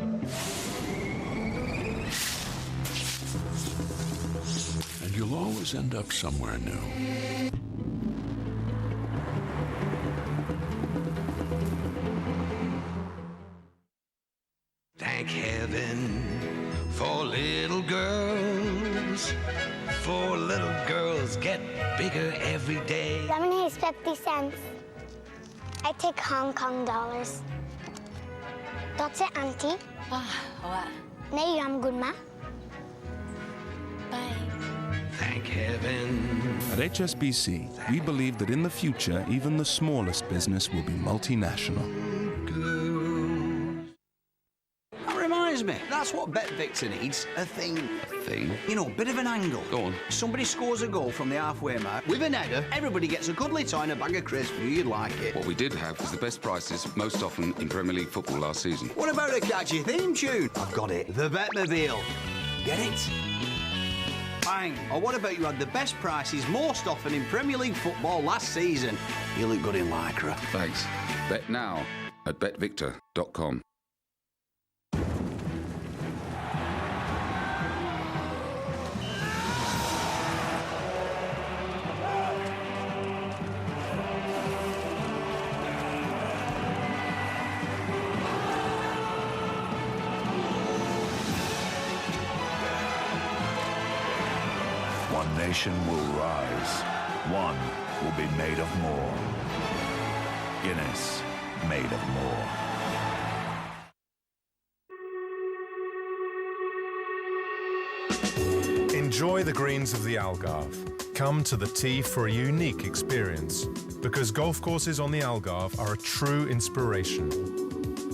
And you'll always end up somewhere new. Thank heaven for little girls. For little girls get bigger every day. Lemonade is 50 cents. I take Hong Kong dollars. That's it, Auntie. What? Nee, I'm good, ma. Bye. Thank heaven. At HSBC, we believe that in the future, even the smallest business will be multinational. That reminds me, that's what Bet Victor needs, a thing. Thing? You know, bit of an angle. Go on. Somebody scores a goal from the halfway mark with an header, everybody gets a cuddly toy and a bag of crisps. You'd like it. What we did have was the best prices most often in Premier League football last season. What about a catchy theme tune? I've got it. The Betmobile. Get it? Bang. Or what about you had the best prices most often in Premier League football last season? You look good in Lycra. Thanks. Bet now at betvictor.com. One nation will rise. One will be made of more. Guinness, made of more. Enjoy the greens of the Algarve. Come to the Tee for a unique experience, because golf courses on the Algarve are a true inspiration.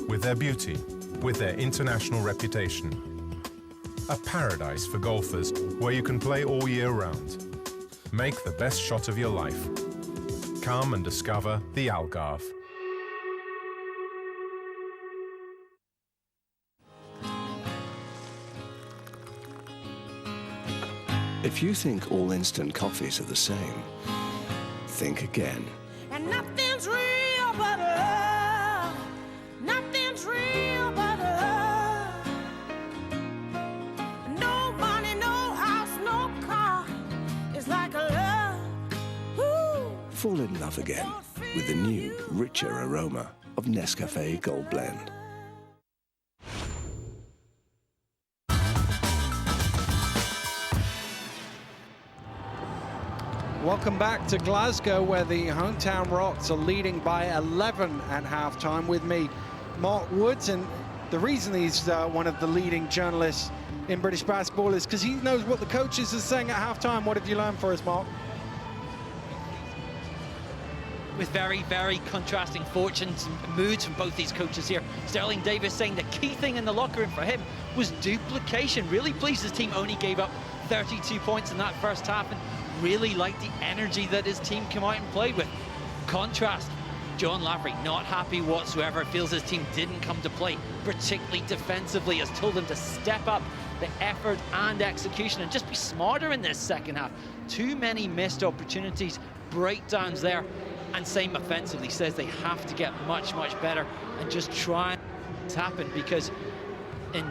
With their beauty, with their international reputation. A paradise for golfers where you can play all year round. Make the best shot of your life. Come and discover the Algarve. If you think all instant coffees are the same, think again. And nothing's real but love. Nothing's real but love. No money, no house, no car. It's like a love. Ooh. Fall in love again with the new, richer aroma of Nescafe Gold Blend. Welcome back to Glasgow, where the hometown Rocks are leading by 11 at halftime. With me, Mark Woods, and the reason he's one of the leading journalists in British basketball is because he knows what the coaches are saying at halftime. What have you learned for us, Mark? With very, very contrasting fortunes and moods from both these coaches here. Sterling Davis saying the key thing in the locker room for him was duplication. Really pleased his team only gave up 32 points in that first half, and really liked the energy that his team came out and played with. Contrast, John Lavery, not happy whatsoever, feels his team didn't come to play, particularly defensively, has told them to step up the effort and execution and just be smarter in this second half. Too many missed opportunities, breakdowns there, and same offensively, says they have to get much, much better and just try and happen, because in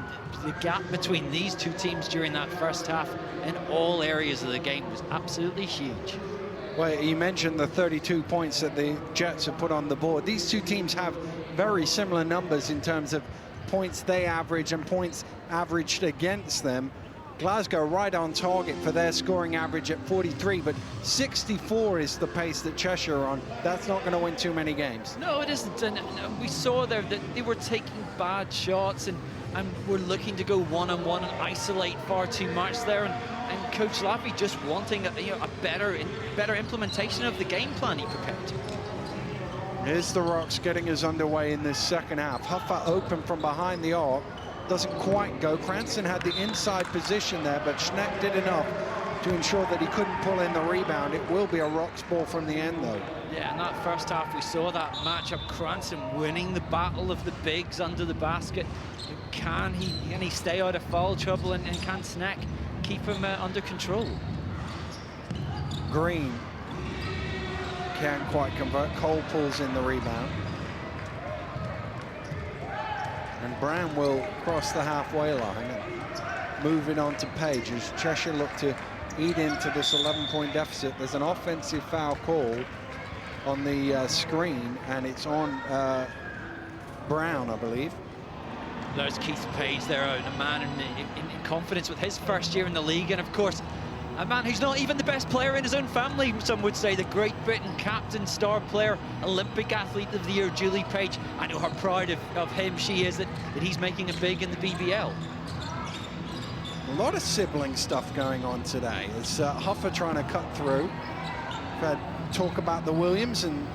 the gap between these two teams during that first half in all areas of the game was absolutely huge. Well, you mentioned the 32 points that the Jets have put on the board. These two teams have very similar numbers in terms of points they average and points averaged against them. Glasgow right on target for their scoring average at 43, but 64 is the pace that Cheshire are on. That's not going to win too many games. No, it isn't, and we saw there that they were taking bad shots and were looking to go one-on-one and isolate far too much there, and Coach Laffey just wanting a better implementation of the game plan he prepared. Here's the Rocks getting us underway in this second half. Huffer open from behind the arc, doesn't quite go. Cranston had the inside position there, but Schneck did enough to ensure that he couldn't pull in the rebound. It will be a Rocks ball from the end, though. Yeah, in that first half, we saw that matchup. Cranston winning the battle of the bigs under the basket. Can he stay out of foul trouble, and can Snack keep him under control? Green can't quite convert. Cole pulls in the rebound. And Brown will cross the halfway line and move it on to Page as Cheshire look to eat into this 11-point deficit. There's an offensive foul call on the screen, and it's on Brown, I believe. There's Keith Page there, a man in confidence with his first year in the league, and of course, a man who's not even the best player in his own family, some would say. The Great Britain captain, star player, Olympic athlete of the year, Julie Page. I know how proud of him she is that he's making it big in the BBL. A lot of sibling stuff going on today. It's Huffer trying to cut through. We've had talk about the Williams and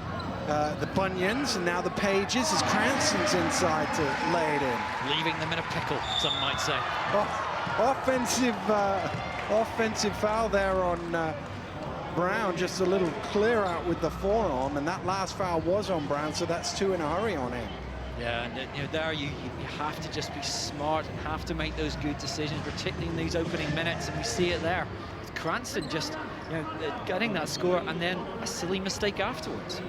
the Bunions, and now the Pages as Cranston's inside to lay it in. Leaving them in a pickle, some might say. Offensive foul there on Brown, just a little clear out with the forearm, and that last foul was on Brown, so that's 2 in a hurry on him. Yeah, and you know, there you have to just be smart and have to make those good decisions, particularly in these opening minutes, and we see it there. Cranston just getting that score and then a silly mistake afterwards.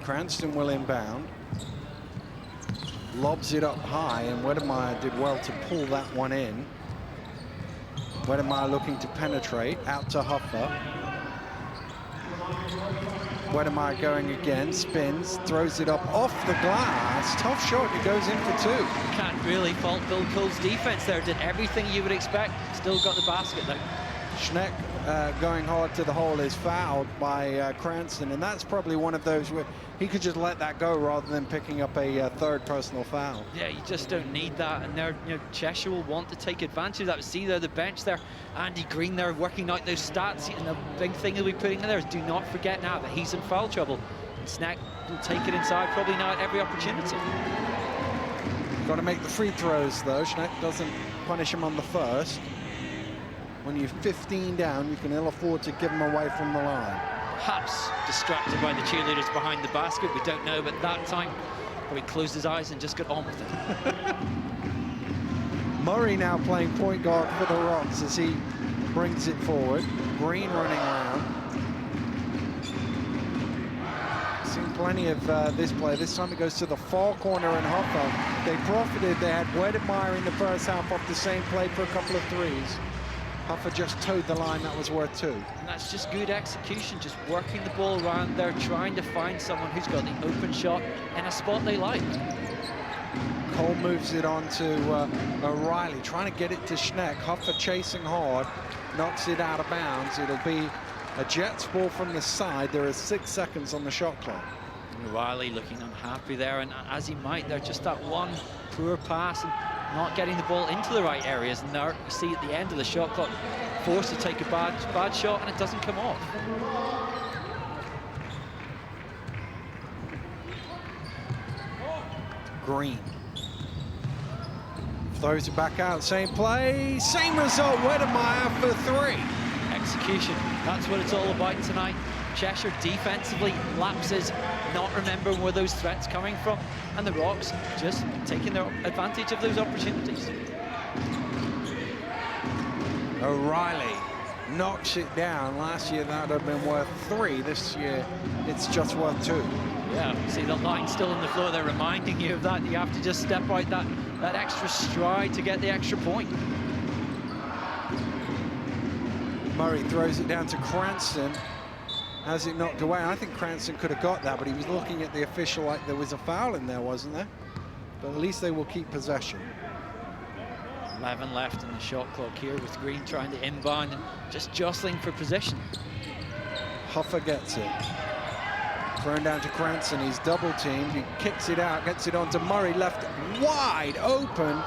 Cranston will inbound. Lobs it up high, and Wedemeyer did well to pull that one in. Wedemeyer looking to penetrate, out to Huffer. Wedemeyer going again, spins, throws it up off the glass. Tough shot, it goes in for 2. Can't really fault Bill Cole's defense there. Did everything you would expect, still got the basket though. Schneck going hard to the hole is fouled by Cranston, and that's probably one of those where he could just let that go rather than picking up a third personal foul. Yeah, you just don't need that, and there, Cheshire will want to take advantage of that. We see there the bench there, Andy Green there working out those stats, and the big thing he'll be putting in there is do not forget now that he's in foul trouble. And Snack will take it inside probably now at every opportunity. Got to make the free throws though. Schneck doesn't punish him on the first. When you're 15 down, you can ill afford to give them away from the line. Perhaps distracted by the cheerleaders behind the basket, we don't know, but that time he closed his eyes and just got on with it. Murray now playing point guard for the Rocks as he brings it forward. Green running around. Seen plenty of this play. This time it goes to the far corner and Hoffa. They profited. They had Wedemeyer in the first half off the same play for a couple of threes. Huffer just towed the line, that was worth 2. And that's just good execution, just working the ball around there, trying to find someone who's got the open shot in a spot they like. Cole moves it on to O'Reilly, trying to get it to Schneck. Huffer chasing hard, knocks it out of bounds. It'll be a Jets ball from the side. There are 6 seconds on the shot clock. O'Reilly looking unhappy there, and as he might, there just that one poor pass and not getting the ball into the right areas. And there you see at the end of the shot clock, forced to take a bad shot, and it doesn't come off. Green throws it back out, same play, same result. Wedemeyer for 3. Execution, that's what it's all about tonight. Cheshire defensively lapses, not remembering where those threats coming from, and the Rocks just taking their advantage of those opportunities. O'Reilly knocks it down. Last year that would have been worth 3. This year it's just worth 2. Yeah, see the line still on the floor. They're reminding you of that. You have to just step out that extra stride to get the extra point. Murray throws it down to Cranston. Has it knocked away? I think Cranston could have got that, but he was looking at the official like there was a foul in there, wasn't there? But at least they will keep possession. 11 left in the shot clock here with Green trying to inbound and just jostling for position. Huffer gets it. Thrown down to Cranston, he's double teamed, he kicks it out, gets it onto Murray, left wide open.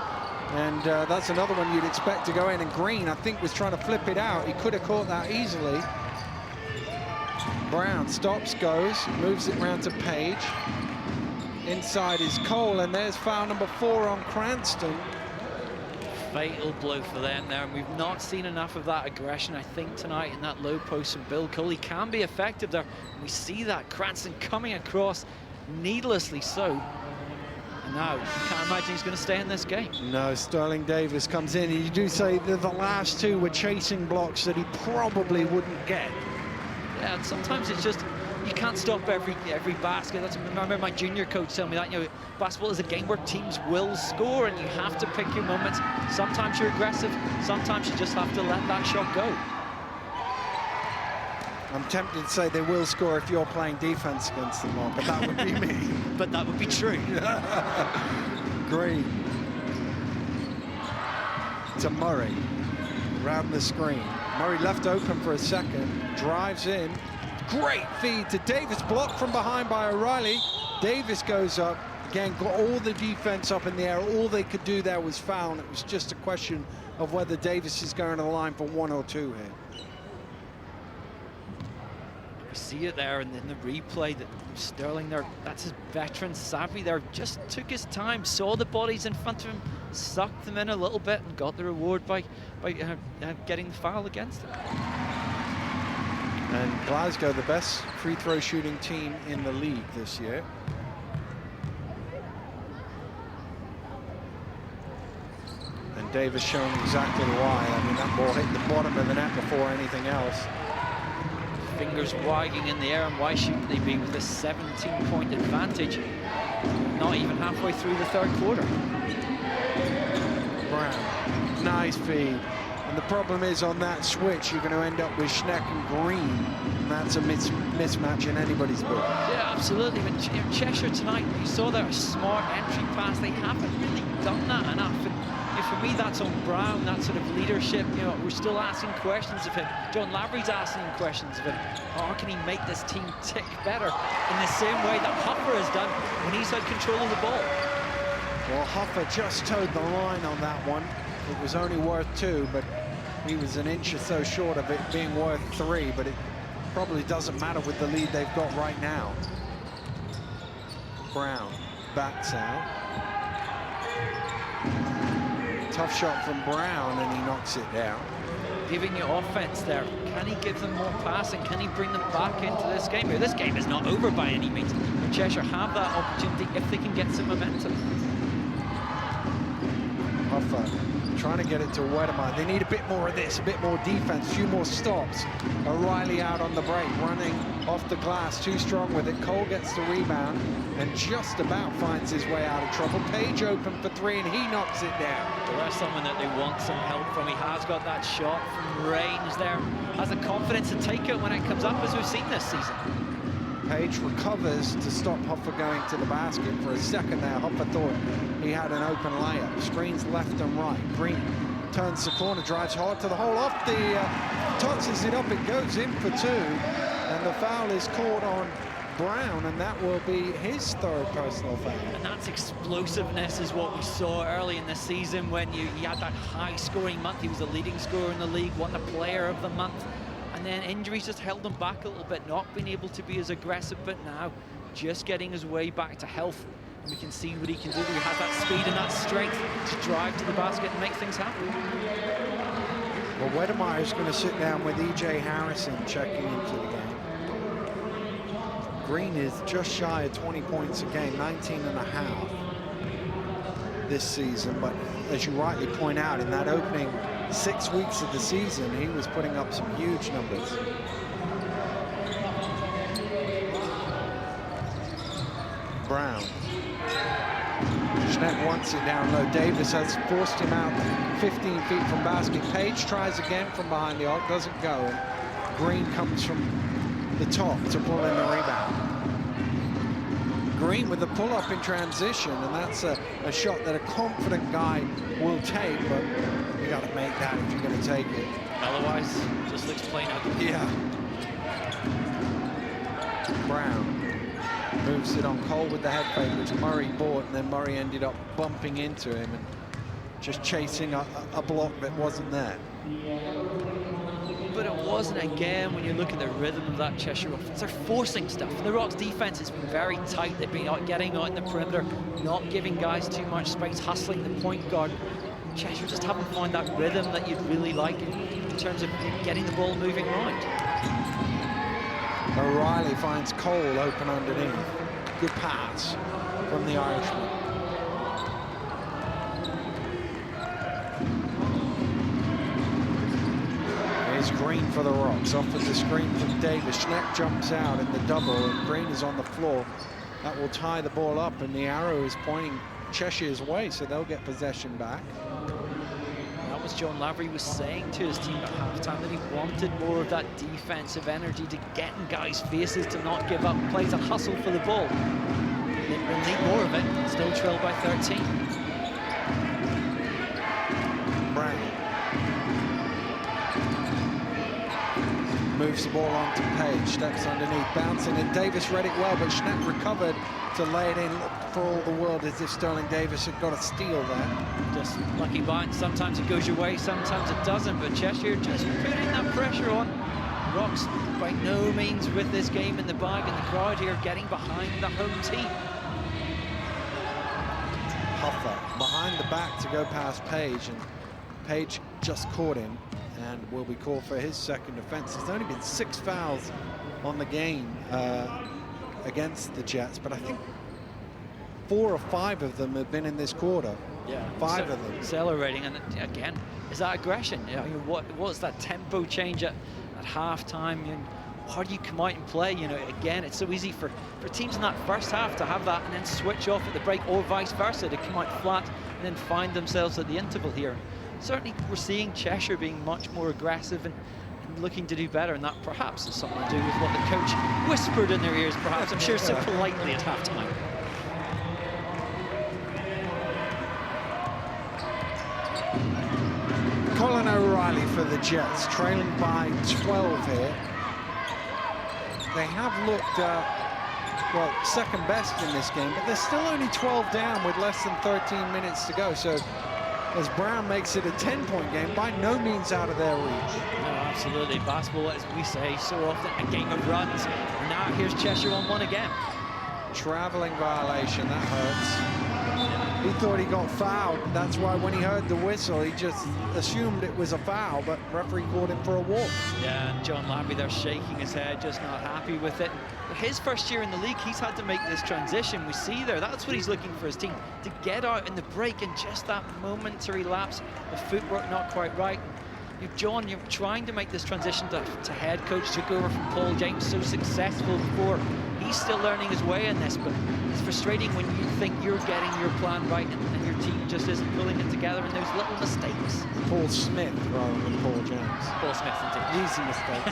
And that's another one you'd expect to go in, and Green, I think, was trying to flip it out. He could have caught that easily. Brown stops, goes, moves it round to Page. Inside is Cole, and there's foul number 4 on Cranston. fatal blow for them there, and we've not seen enough of that aggression, I think, tonight in that low post from Bill Cole. He can be effective there. We see that Cranston coming across needlessly so. And now, you can't imagine he's going to stay in this game. No, Sterling Davis comes in. You do say that the last two were chasing blocks that he probably wouldn't get. Yeah, and sometimes it's just, you can't stop every basket. I remember my junior coach telling me that, you know, basketball is a game where teams will score and you have to pick your moments. Sometimes you're aggressive, sometimes you just have to let that shot go. I'm tempted to say they will score if you're playing defense against them all, but that would be me. But that would be true. Green. To Murray. Around the screen. Murray left open for a second. Drives in. Great feed to Davis. Blocked from behind by O'Reilly. Davis goes up. Again, got all the defense up in the air. All they could do there was foul. And it was just a question of whether Davis is going to the line for 1 or 2 here. You see it there, and then the replay that Sterling there, that's his veteran savvy there, just took his time, saw the bodies in front of him, sucked them in a little bit and got the reward by getting the foul against him. And Glasgow, the best free throw shooting team in the league this year. And Davis showing exactly why. I mean, that ball hit the bottom of the net before anything else. Fingers wagging in the air, and why shouldn't they be with a 17-point advantage? Not even halfway through the third quarter. Brown, nice feed. And the problem is on that switch, you're going to end up with Schneck and Green. And that's a mismatch in anybody's book. Yeah, absolutely. But Cheshire tonight, you saw their smart entry pass. They haven't really done that enough. And for me, that's on Brown, that sort of leadership. You know, we're still asking questions of him. John Lavery's asking questions of him. How can he make this team tick better in the same way that Huffer has done when he's had control of the ball? Well, Huffer just towed the line on that one. It was only worth 2, but he was an inch or so short of it being worth 3, but it probably doesn't matter with the lead they've got right now. Brown backs out. Tough shot from Brown, and he knocks it down. Giving you offense there. Can he give them more passing? Can he bring them back into this game? This game is not over by any means. But Cheshire have that opportunity if they can get some momentum. Huffer trying to get it to Wedemar. They need a bit more of this, a bit more defense, a few more stops. O'Reilly out on the break, running off the glass, too strong with it. Cole gets the rebound and just about finds his way out of trouble. Page open for 3, and he knocks it down. Well, there's someone that they want some help from. He has got that shot from range there, has the confidence to take it when it comes up, as we've seen this season. Page recovers to stop Huffer going to the basket. For a second there, Huffer thought he had an open layup. Screens left and right. Green turns the corner, drives hard to the hole, off the, tosses it up, it goes in for 2. And the foul is caught on Brown, and that will be his 3rd personal foul. And that's explosiveness is what we saw early in the season when he had that high-scoring month. He was the leading scorer in the league, won the player of the month. And then injuries just held him back a little bit, not being able to be as aggressive, but now just getting his way back to health. And we can see what he can do. He has that speed and that strength to drive to the basket and make things happen. Well, Wedemar is going to sit down with E.J. Harrison checking into the game. Green is just shy of 20 points a game, 19.5 this season. But as you rightly point out, in that opening 6 weeks of the season, he was putting up some huge numbers. Brown. Schneck wants it down low. Davis has forced him out 15 feet from basket. Page tries again from behind the arc, doesn't go. And Green comes from the top to pull in the rebound. Green with the pull-up in transition, and that's a shot that a confident guy will take, but you got to make that if you're going to take it. Otherwise, just looks plain ugly. Yeah. Brown moves it on Cole with the head fake, which Murray bought, and then Murray ended up bumping into him and just chasing a block that wasn't there. But it wasn't, again, when you look at the rhythm of that Cheshire offense. They're forcing stuff. The Rocks' defense has been very tight. They've been getting out in the perimeter, not giving guys too much space, hustling the point guard. Cheshire just haven't found that rhythm that you'd really like in terms of getting the ball moving around. O'Reilly finds Cole open underneath. Good pass from the Irishman. Here's Green for the Rocks, off of the screen from Davis. Schneck jumps out in the double, and Green is on the floor. That will tie the ball up, and the arrow is pointing Cheshire's way, so they'll get possession back. That was John Lavery was saying to his team at halftime, that he wanted more of that defensive energy to get in guys' faces, to not give up plays and hustle for the ball. They'll need more of it. Still trailed by 13. Brown moves the ball onto Page, steps underneath, bouncing, and Davis read it well, but Schneck recovered to lay it in. Looked for all the world as if Sterling Davis had got a steal there. Just lucky bind. Sometimes it goes your way, sometimes it doesn't, but Cheshire just putting that pressure on. Rocks by no means with this game in the bag, and the crowd here getting behind the home team. Huffer behind the back to go past Page, and Page just caught him and will be called for his second offense. There's only been 6 fouls on the game against the Jets, but I think 4 or 5 of them have been in this quarter. Yeah, 5 of them. Accelerating, and again, is that aggression? You know, what's that tempo change at halftime? You know, how do you come out and play? You know, again, it's so easy for teams in that first half to have that and then switch off at the break, or vice versa, to come out flat and then find themselves at the interval here. Certainly, we're seeing Cheshire being much more aggressive and looking to do better, and that perhaps has something to do with what the coach whispered in their ears, perhaps, I'm sure, so politely at halftime. Colin O'Reilly for the Jets, trailing by 12 here. They have looked, well, second best in this game, but they're still only 12 down with less than 13 minutes to go. So as Brown makes it a 10-point game, by no means out of their reach. No, absolutely. Basketball, as we say so often, a game of runs. And now here's Cheshire on one again. Traveling violation, that hurts. He thought he got fouled. That's why when he heard the whistle, he just assumed it was a foul, but referee called him for a walk. Yeah, and John Lavery there shaking his head, just not happy with it. But his first year in the league, he's had to make this transition. We see there, that's what he's looking for his team, to get out in the break, and just that momentary lapse, the footwork not quite right. John, you're trying to make this transition to head coach, took over from Paul James, so successful before. He's still learning his way in this, but it's frustrating when you think you're getting your plan right and your team just isn't pulling it together in those little mistakes. Paul Smith rather than Paul James. Paul Smith, indeed. Easy mistake.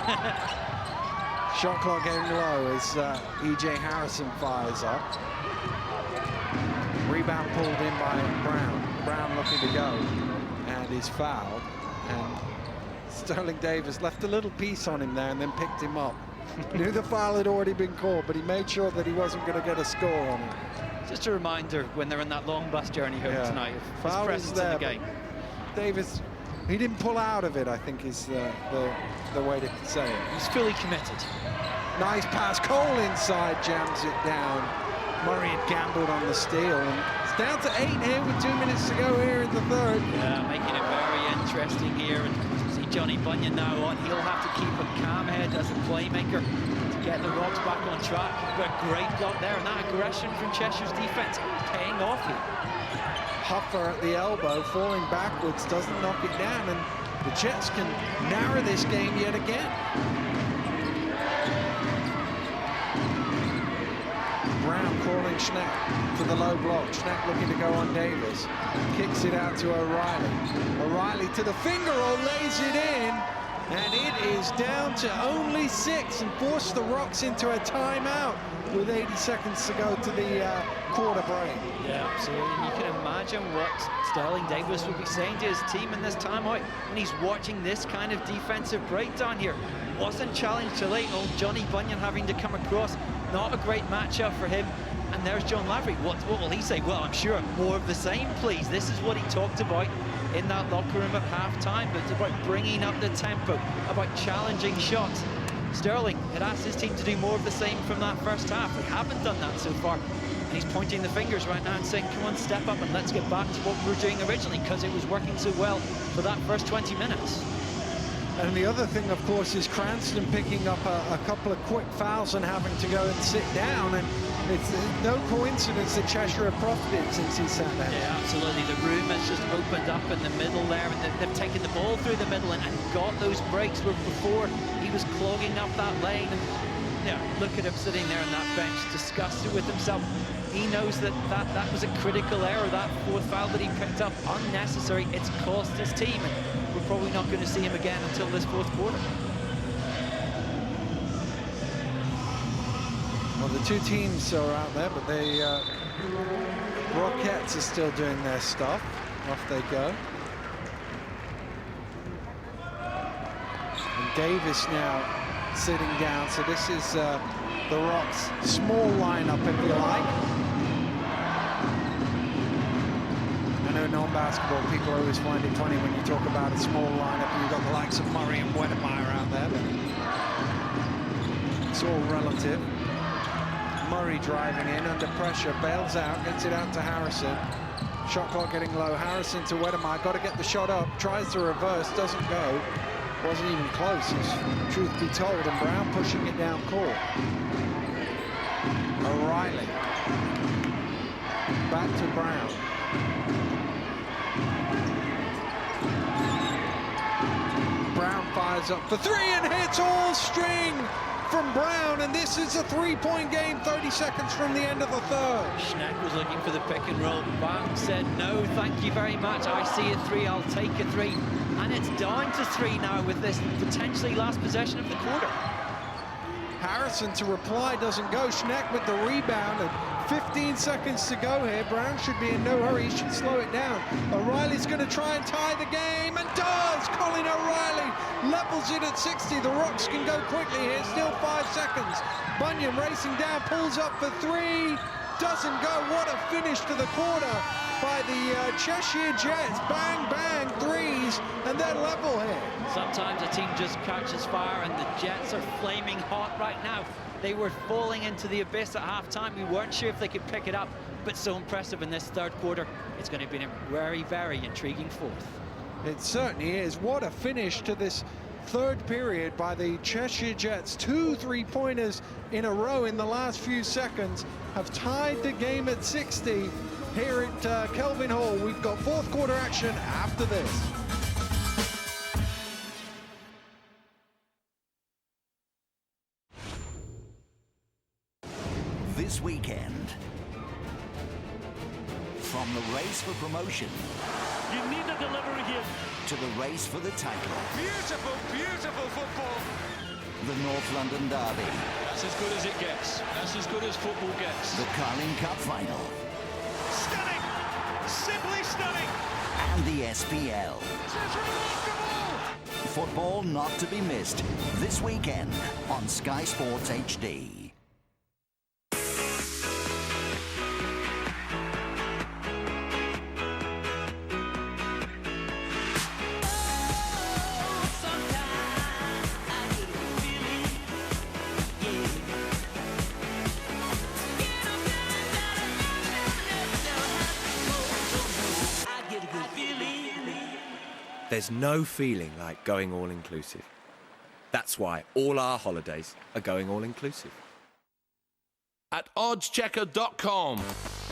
Shot clock getting low as E.J. Harrison fires up. Rebound pulled in by Brown. Brown looking to go, and he's fouled. And Sterling Davis left a little piece on him there and then picked him up. Knew the foul had already been called, but he made sure that he wasn't going to get a score on him. Just a reminder when they're in that long bus journey home tonight of his presence in the game. Davis, he didn't pull out of it, I think is the way to say it. He's fully committed. Nice pass. Cole inside jams it down. Murray had gambled on the steal, and it's down to 8 here with 2 minutes to go here in the third. Yeah, making it very interesting here. And see Johnny Bunyan now on. He'll have to keep a calm head as a playmaker to get the Rocks back on track. But great block there, and that aggression from Cheshire's defense paying off here. Huffer at the elbow, falling backwards, doesn't knock it down, and the Jets can narrow this game yet again. Brown calling Schneck to the low block. Schneck looking to go on Davis. Kicks it out to O'Reilly. O'Reilly to the finger roll, lays it in. And it is down to only 6 and forced the Rocks into a timeout with 80 seconds to go to the quarter break. Yeah, absolutely. And you can imagine what Sterling Davis will be saying to his team in this timeout when he's watching this kind of defensive breakdown here. Wasn't challenged too late. Old Johnny Bunyan having to come across. Not a great matchup for him. And there's John Lavery. What will he say? Well, I'm sure more of the same, please. This is what he talked about in that locker room at halftime, but it's about bringing up the tempo, about challenging shots. Sterling had asked his team to do more of the same from that first half. They haven't done that so far. he's pointing the fingers right now and saying, come on, step up and let's get back to what we were doing originally, because it was working so well for that first 20 minutes. And the other thing, of course, is Cranston picking up a couple of quick fouls and having to go and sit down. And it's no coincidence that Cheshire have profited since he sat down. Yeah, absolutely. The room has just opened up in the middle there, and they've taken the ball through the middle and got those breaks where before he was clogging up that lane. And yeah, look at him sitting there on that bench, disgusted with himself. He knows that was a critical error, that fourth foul that he picked up, unnecessary. It's cost his team, and we're probably not going to see him again until this fourth quarter. Well, the two teams are out there, but the Rockettes are still doing their stuff. Off they go. And Davis now sitting down, so this is the Rocks' small lineup, if you like. I know non-basketball people always find it funny when you talk about a small lineup and you've got the likes of Murray and Wedemeyer out there, but it's all relative. Murray driving in under pressure, bails out, gets it out to Harrison. Shot clock getting low. Harrison to Wedemeyer, got to get the shot up, tries to reverse, doesn't go. Wasn't even close, truth be told, and Brown pushing it down court. O'Reilly. Back to Brown. Brown fires up for three and hits all string from Brown, and this is a three-point game, 30 seconds from the end of the third. Schneck was looking for the pick and roll. Brown said, no, thank you very much. I see a three, I'll take a three. And it's down to three now with this potentially last possession of the quarter. Harrison to reply, doesn't go. Schneck with the rebound, and 15 seconds to go here. Brown should be in no hurry, he should slow it down. O'Reilly's going to try and tie the game, and does! Colin O'Reilly levels it at 60. The Rocks can go quickly here, still 5 seconds. Bunyan racing down, pulls up for three, doesn't go. What a finish to the quarter by the Cheshire Jets. Bang, bang, threes, and they're level here. Sometimes a team just catches fire, and the Jets are flaming hot right now. They were falling into the abyss at halftime. We weren't sure if they could pick it up, but so impressive in this third quarter. It's going to be a very, very intriguing fourth. It certainly is. What a finish to this third period by the Cheshire Jets. 2 3-pointers in a row in the last few seconds have tied the game at 60 here at Kelvin Hall. We've got fourth quarter action after this. This weekend, from the race for promotion, you need to deliver again, to the race for the title. Beautiful, beautiful football. The North London Derby. That's as good as it gets. That's as good as football gets. The Carling Cup Final. Stunning! Simply stunning! And the SPL. This is remarkable! Football not to be missed this weekend on Sky Sports HD. There's no feeling like going all-inclusive. That's why all our holidays are going all-inclusive. At oddschecker.com.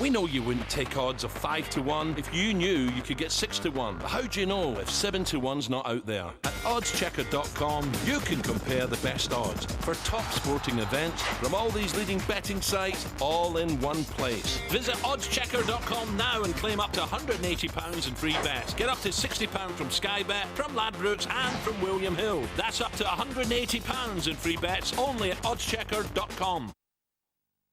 We know you wouldn't take odds of 5 to 1 if you knew you could get 6 to 1. But how do you know if 7 to 1's not out there? At oddschecker.com, you can compare the best odds for top sporting events from all these leading betting sites, all in one place. Visit oddschecker.com now and claim up to £180 in free bets. Get up to £60 from Sky Bet, from Ladbrokes and from William Hill. That's up to £180 in free bets only at oddschecker.com.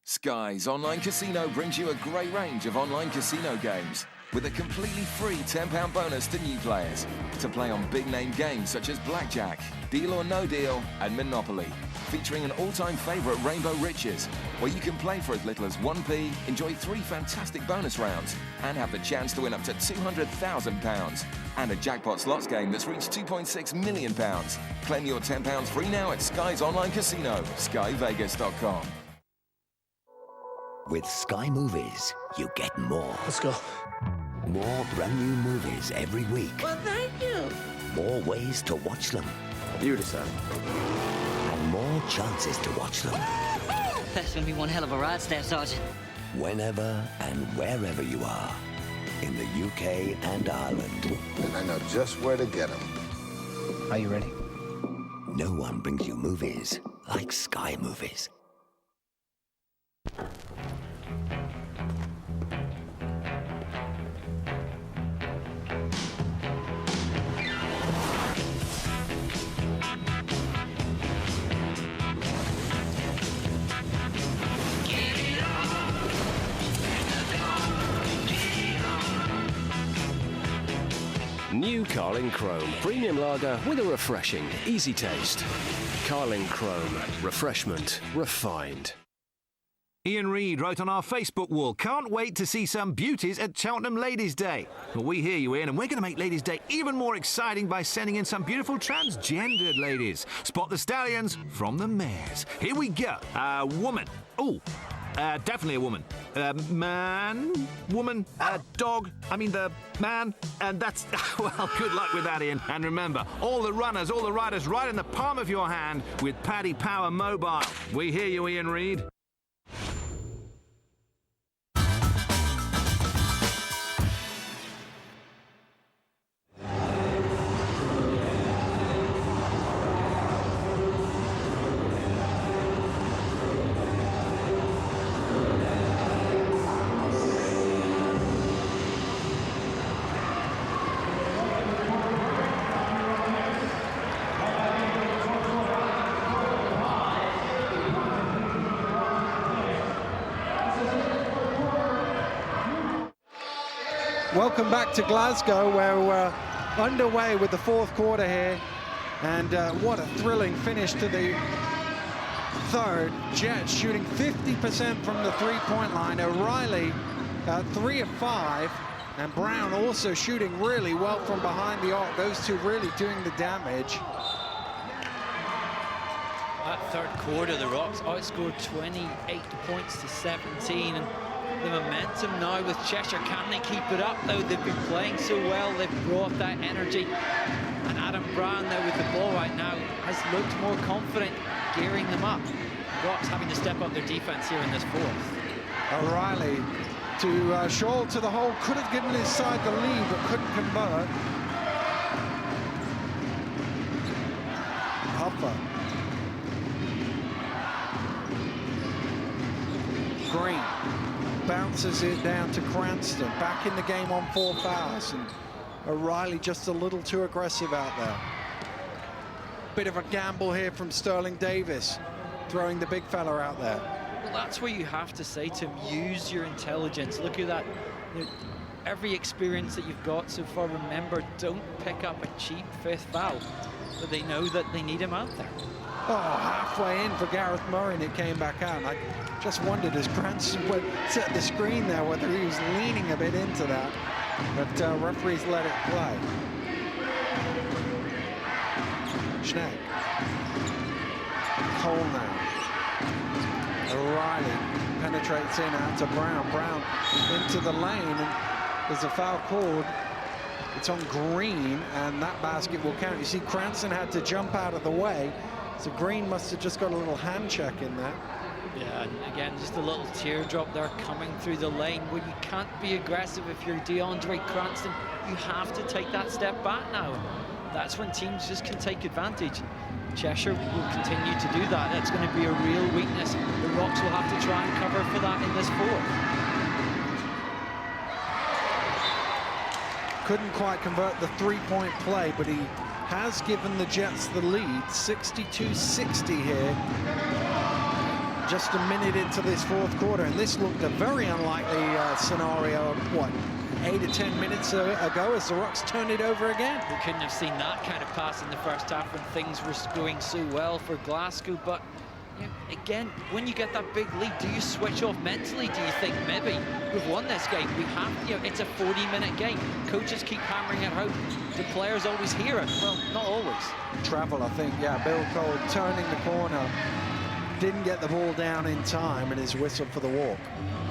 Sky's Online Casino brings you a great range of online casino games with a completely free £10 bonus to new players to play on big-name games such as Blackjack, Deal or No Deal and Monopoly, featuring an all-time favourite Rainbow Riches, where you can play for as little as 1p, enjoy 3 fantastic bonus rounds and have the chance to win up to £200,000 and a jackpot slots game that's reached £2.6 million. Claim your £10 free now at Sky's Online Casino, skyvegas.com. With Sky Movies, you get more. Let's go. More brand new movies every week. Well, thank you. More ways to watch them. You decide. And more chances to watch them. That's gonna be one hell of a ride, Staff Sergeant. Whenever and wherever you are. In the UK and Ireland. And I know just where to get them. Are you ready? No one brings you movies like Sky Movies. New Carling Chrome Premium Lager with a refreshing, easy taste. Carling Chrome. Refreshment refined. Ian Reid wrote on our Facebook wall, "Can't wait to see some beauties at Cheltenham Ladies' Day." Well, we hear you, Ian, and we're going to make Ladies' Day even more exciting by sending in some beautiful transgendered ladies. Spot the stallions from the mares. Here we go. Woman. Oh, definitely a woman. Man, woman, dog, I mean the man, and that's, well, good luck with that, Ian. And remember, all the runners, all the riders right in the palm of your hand with Paddy Power Mobile. We hear you, Ian Reid. Welcome back to Glasgow, where we're underway with the fourth quarter here. And what a thrilling finish to the third. Jets shooting 50% from the three-point line. O'Reilly 3 of 5. And Brown also shooting really well from behind the arc. Those two really doing the damage. That third quarter, the Rocks outscored 28 points to 17. And the momentum now with Cheshire, can they keep it up though? They've been playing so well, they've brought that energy. And Adam Brown now with the ball right now has looked more confident, gearing them up. Rocks having to step up their defense here in this fourth. O'Reilly to Shaw to the hole, could have given his side the lead, but couldn't convert. Hopper. Green bounces it down to Cranston, back in the game on 4 fouls, and O'Reilly just a little too aggressive out there. Bit of a gamble here from Sterling Davis, throwing the big fella out there. Well, that's where you have to say to him, use your intelligence. Look at that. You know, every experience that you've got so far, remember, don't pick up a cheap 5th foul. But they know that they need him out there. Oh, halfway in for Gareth Murray, and it came back out. And I just wondered as Cranston would set the screen there whether he was leaning a bit into that. But referees let it play. Schneck. Cole now. O'Reilly penetrates in out to Brown. Brown into the lane, and there's a foul called. It's on Green, and that basket will count. You see, Cranston had to jump out of the way. So Green must have just got a little hand check in there. Yeah, and again, just a little teardrop there coming through the lane where you can't be aggressive if you're DeAndre Cranston. You have to take that step back now. That's when teams just can take advantage. Cheshire will continue to do that. That's going to be a real weakness. The Rocks will have to try and cover for that in this fourth. Couldn't quite convert the three-point play, but he has given the Jets the lead, 62-60 here. Just a minute into this fourth quarter, and this looked a very unlikely scenario, what, 8 or 10 minutes ago as the Rocks turned it over again. We couldn't have seen that kind of pass in the first half when things were going so well for Glasgow, but you know, again, when you get that big lead, do you switch off mentally? Do you think maybe we've won this game? We have, you know, it's a 40-minute game. Coaches keep hammering it home. Do players always hear it? Well, not always. Travel, I think, yeah. Bill Cole turning the corner didn't get the ball down in time and is whistled for the walk.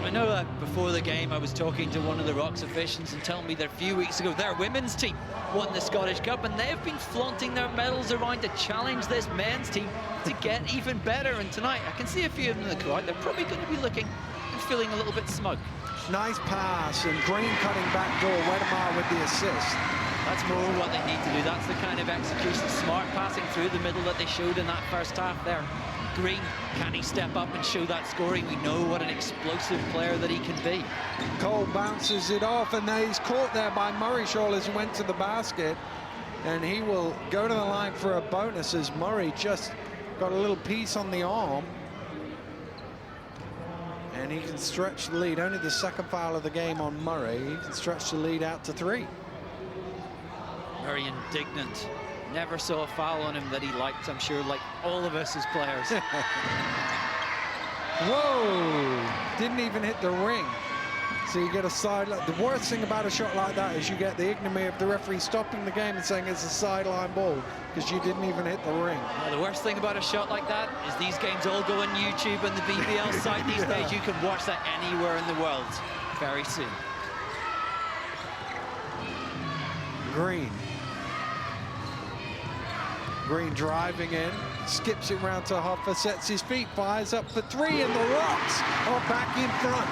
I know that before the game I was talking to one of the Rocks officials and telling me that a few weeks ago their women's team won the Scottish Cup, and they've been flaunting their medals around to challenge this men's team to get even better. And tonight I can see a few of them in the crowd. They're probably going to be looking and feeling a little bit smug. Nice pass, and Green cutting back door, Wedemeyer with the assist. That's more what they need to do. That's the kind of execution, smart passing through the middle that they showed in that first half there. Green, can he step up and show that scoring? We know what an explosive player that he can be. Cole bounces it off, and he's caught there by Murray Shaw as he went to the basket, and he will go to the line for a bonus as Murray just got a little piece on the arm, and he can stretch the lead. Only the second foul of the game on Murray. He can stretch the lead out to 3. Very indignant. Never saw a foul on him that he liked, I'm sure, like all of us as players. Whoa! Didn't even hit the ring. So you get a sideline. The worst thing about a shot like that is you get the ignominy of the referee stopping the game and saying it's a sideline ball because you didn't even hit the ring. The worst thing about a shot like that is these games all go on YouTube and the BBL site these days. You can watch that anywhere in the world very soon. Green driving in, skips it round to Hoffa, sets his feet, fires up for 3, and the Rocks are back in front.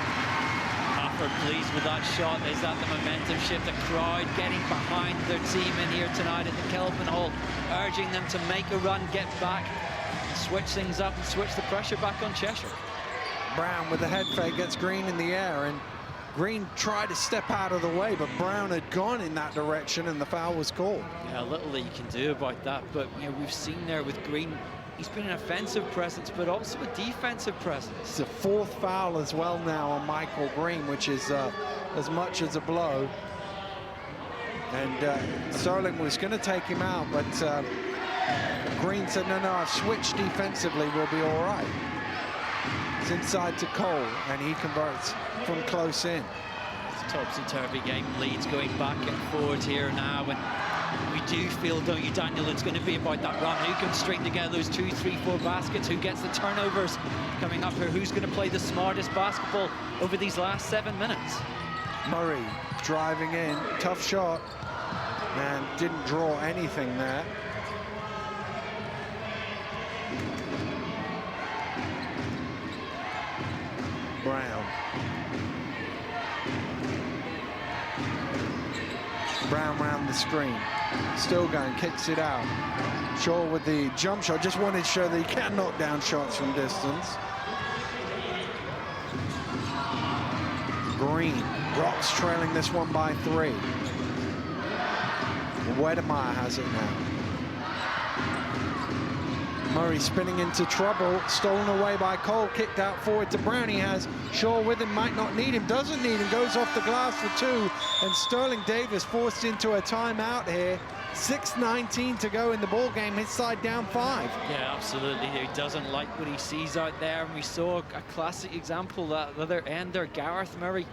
Hoffa pleased with that shot. Is that the momentum shift? The crowd getting behind their team in here tonight at the Kelvin Hall, urging them to make a run, get back, and switch things up and switch the pressure back on Cheshire. Brown with the head fake gets Green in the air, and Green tried to step out of the way, but Brown had gone in that direction and the foul was called. Yeah, little that you can do about that, but you know, we've seen there with Green, he's been an offensive presence, but also a defensive presence. It's a 4th foul as well now on Michael Green, which is as much as a blow. And Sterling was going to take him out, but Green said, no, I've switched defensively, we'll be all right. It's inside to Cole, and he converts from close in. It's a topsy-turvy game. Leeds going back and forward here now, and we do feel, don't you, Daniel, it's going to be about that run. Who can string together those 2, 3, 4 baskets? Who gets the turnovers coming up here? Who's going to play the smartest basketball over these last 7 minutes? Murray driving in, tough shot, and didn't draw anything there. Brown round the screen, still going, kicks it out. Shaw with the jump shot, just wanted to show that he can knock down shots from distance. Green, Rocks trailing this one by 3. Wedemeyer has it now. Murray spinning into trouble, stolen away by Cole, kicked out forward to Brown. He has Shaw with him, might not need him, doesn't need him, goes off the glass for 2, and Sterling Davis forced into a timeout here. 6:19 to go in the ball game, his side down 5. Yeah, absolutely. He doesn't like what he sees out there, and we saw a classic example that the other end there, Gareth Murray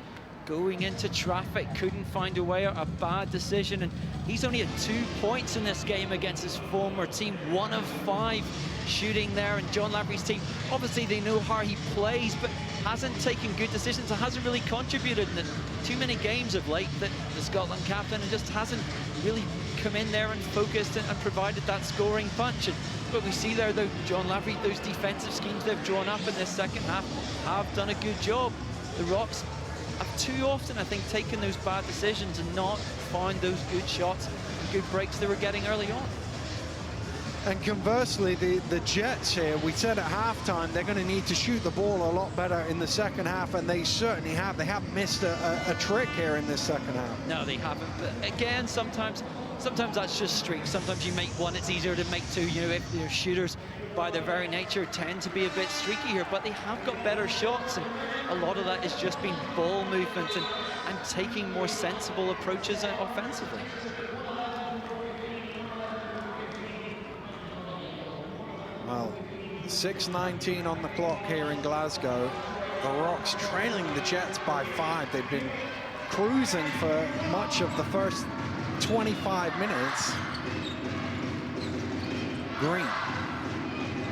going into traffic, couldn't find a way, a bad decision, and he's only had 2 points in this game against his former team, 1 of 5 shooting there, and John Lavery's team, obviously they know how he plays, but hasn't taken good decisions and hasn't really contributed in too many games of late, that the Scotland captain just hasn't really come in there and focused and provided that scoring punch. But we see there, though, John Lavery, those defensive schemes they've drawn up in this second half have done a good job. The Rocks have too often, I think, taken those bad decisions and not found those good shots and good breaks they were getting early on. And conversely, the Jets here, we said at halftime they're going to need to shoot the ball a lot better in the second half, and they certainly have. They haven't missed a trick here in this second half. No, they haven't. But again, sometimes that's just streaks. Sometimes you make one, it's easier to make 2. You know, if your shooters, by their very nature, tend to be a bit streaky here, but they have got better shots, and a lot of that has just been ball movement and taking more sensible approaches offensively. Well, 6:19 on the clock here in Glasgow. The Rocks trailing the Jets by 5. They've been cruising for much of the first 25 minutes. Green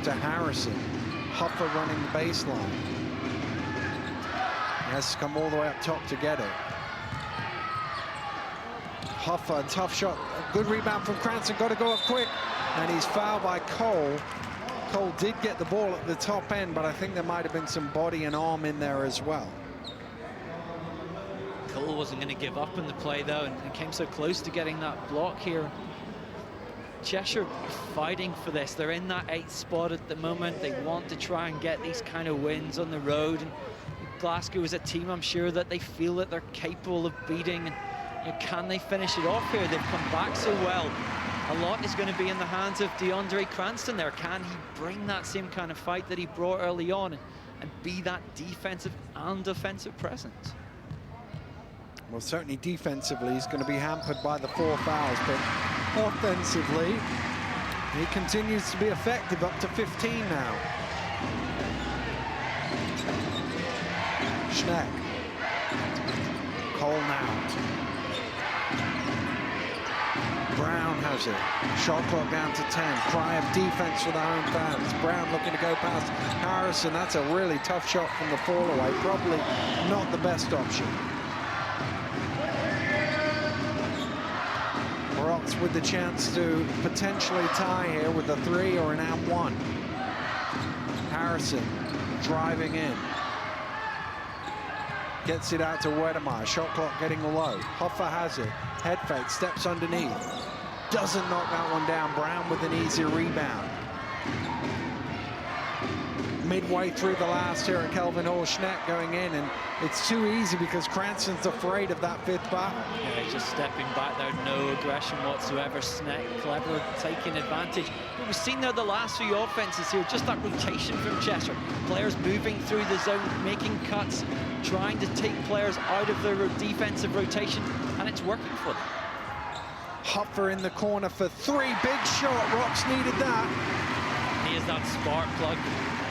to Harrison. Huffer running the baseline. He has to come all the way up top to get it. Huffer, tough shot. Good rebound from Cranston, got to go up quick. And he's fouled by Cole. Cole did get the ball at the top end, but I think there might have been some body and arm in there as well. Cole wasn't going to give up in the play, though, and came so close to getting that block here. Cheshire fighting for this. They're in that 8th spot at the moment. They want to try and get these kind of wins on the road. And Glasgow is a team, I'm sure, that they feel that they're capable of beating. And can they finish it off here? They've come back so well. A lot is going to be in the hands of DeAndre Cranston there. Can he bring that same kind of fight that he brought early on and be that defensive and offensive presence? Well, certainly defensively, he's going to be hampered by the 4 fouls, but offensively, he continues to be effective, up to 15 now. Schneck. Cole now. Brown has it. Shot clock down to 10. Cry of defense for the home fans. Brown looking to go past Harrison. That's a really tough shot from the fall away. Probably not the best option. Rocks with the chance to potentially tie here with a 3 or an and 1. Harrison driving in. Gets it out to Wedemeyer. Shot clock getting low. Hoffer has it. Head fake, steps underneath. Doesn't knock that one down. Brown with an easy rebound. Midway through the last here at Kelvin Hall, Schneck going in, and it's too easy because Cranston's afraid of that 5th battle. Yeah, he's just stepping back there, no aggression whatsoever. Schneck clever, taking advantage. But we've seen there the last few offenses here, just that rotation from Cheshire. Players moving through the zone, making cuts, trying to take players out of their defensive rotation, and it's working for them. Huffer in the corner for 3, big shot. Rocks needed that. He is that spark plug.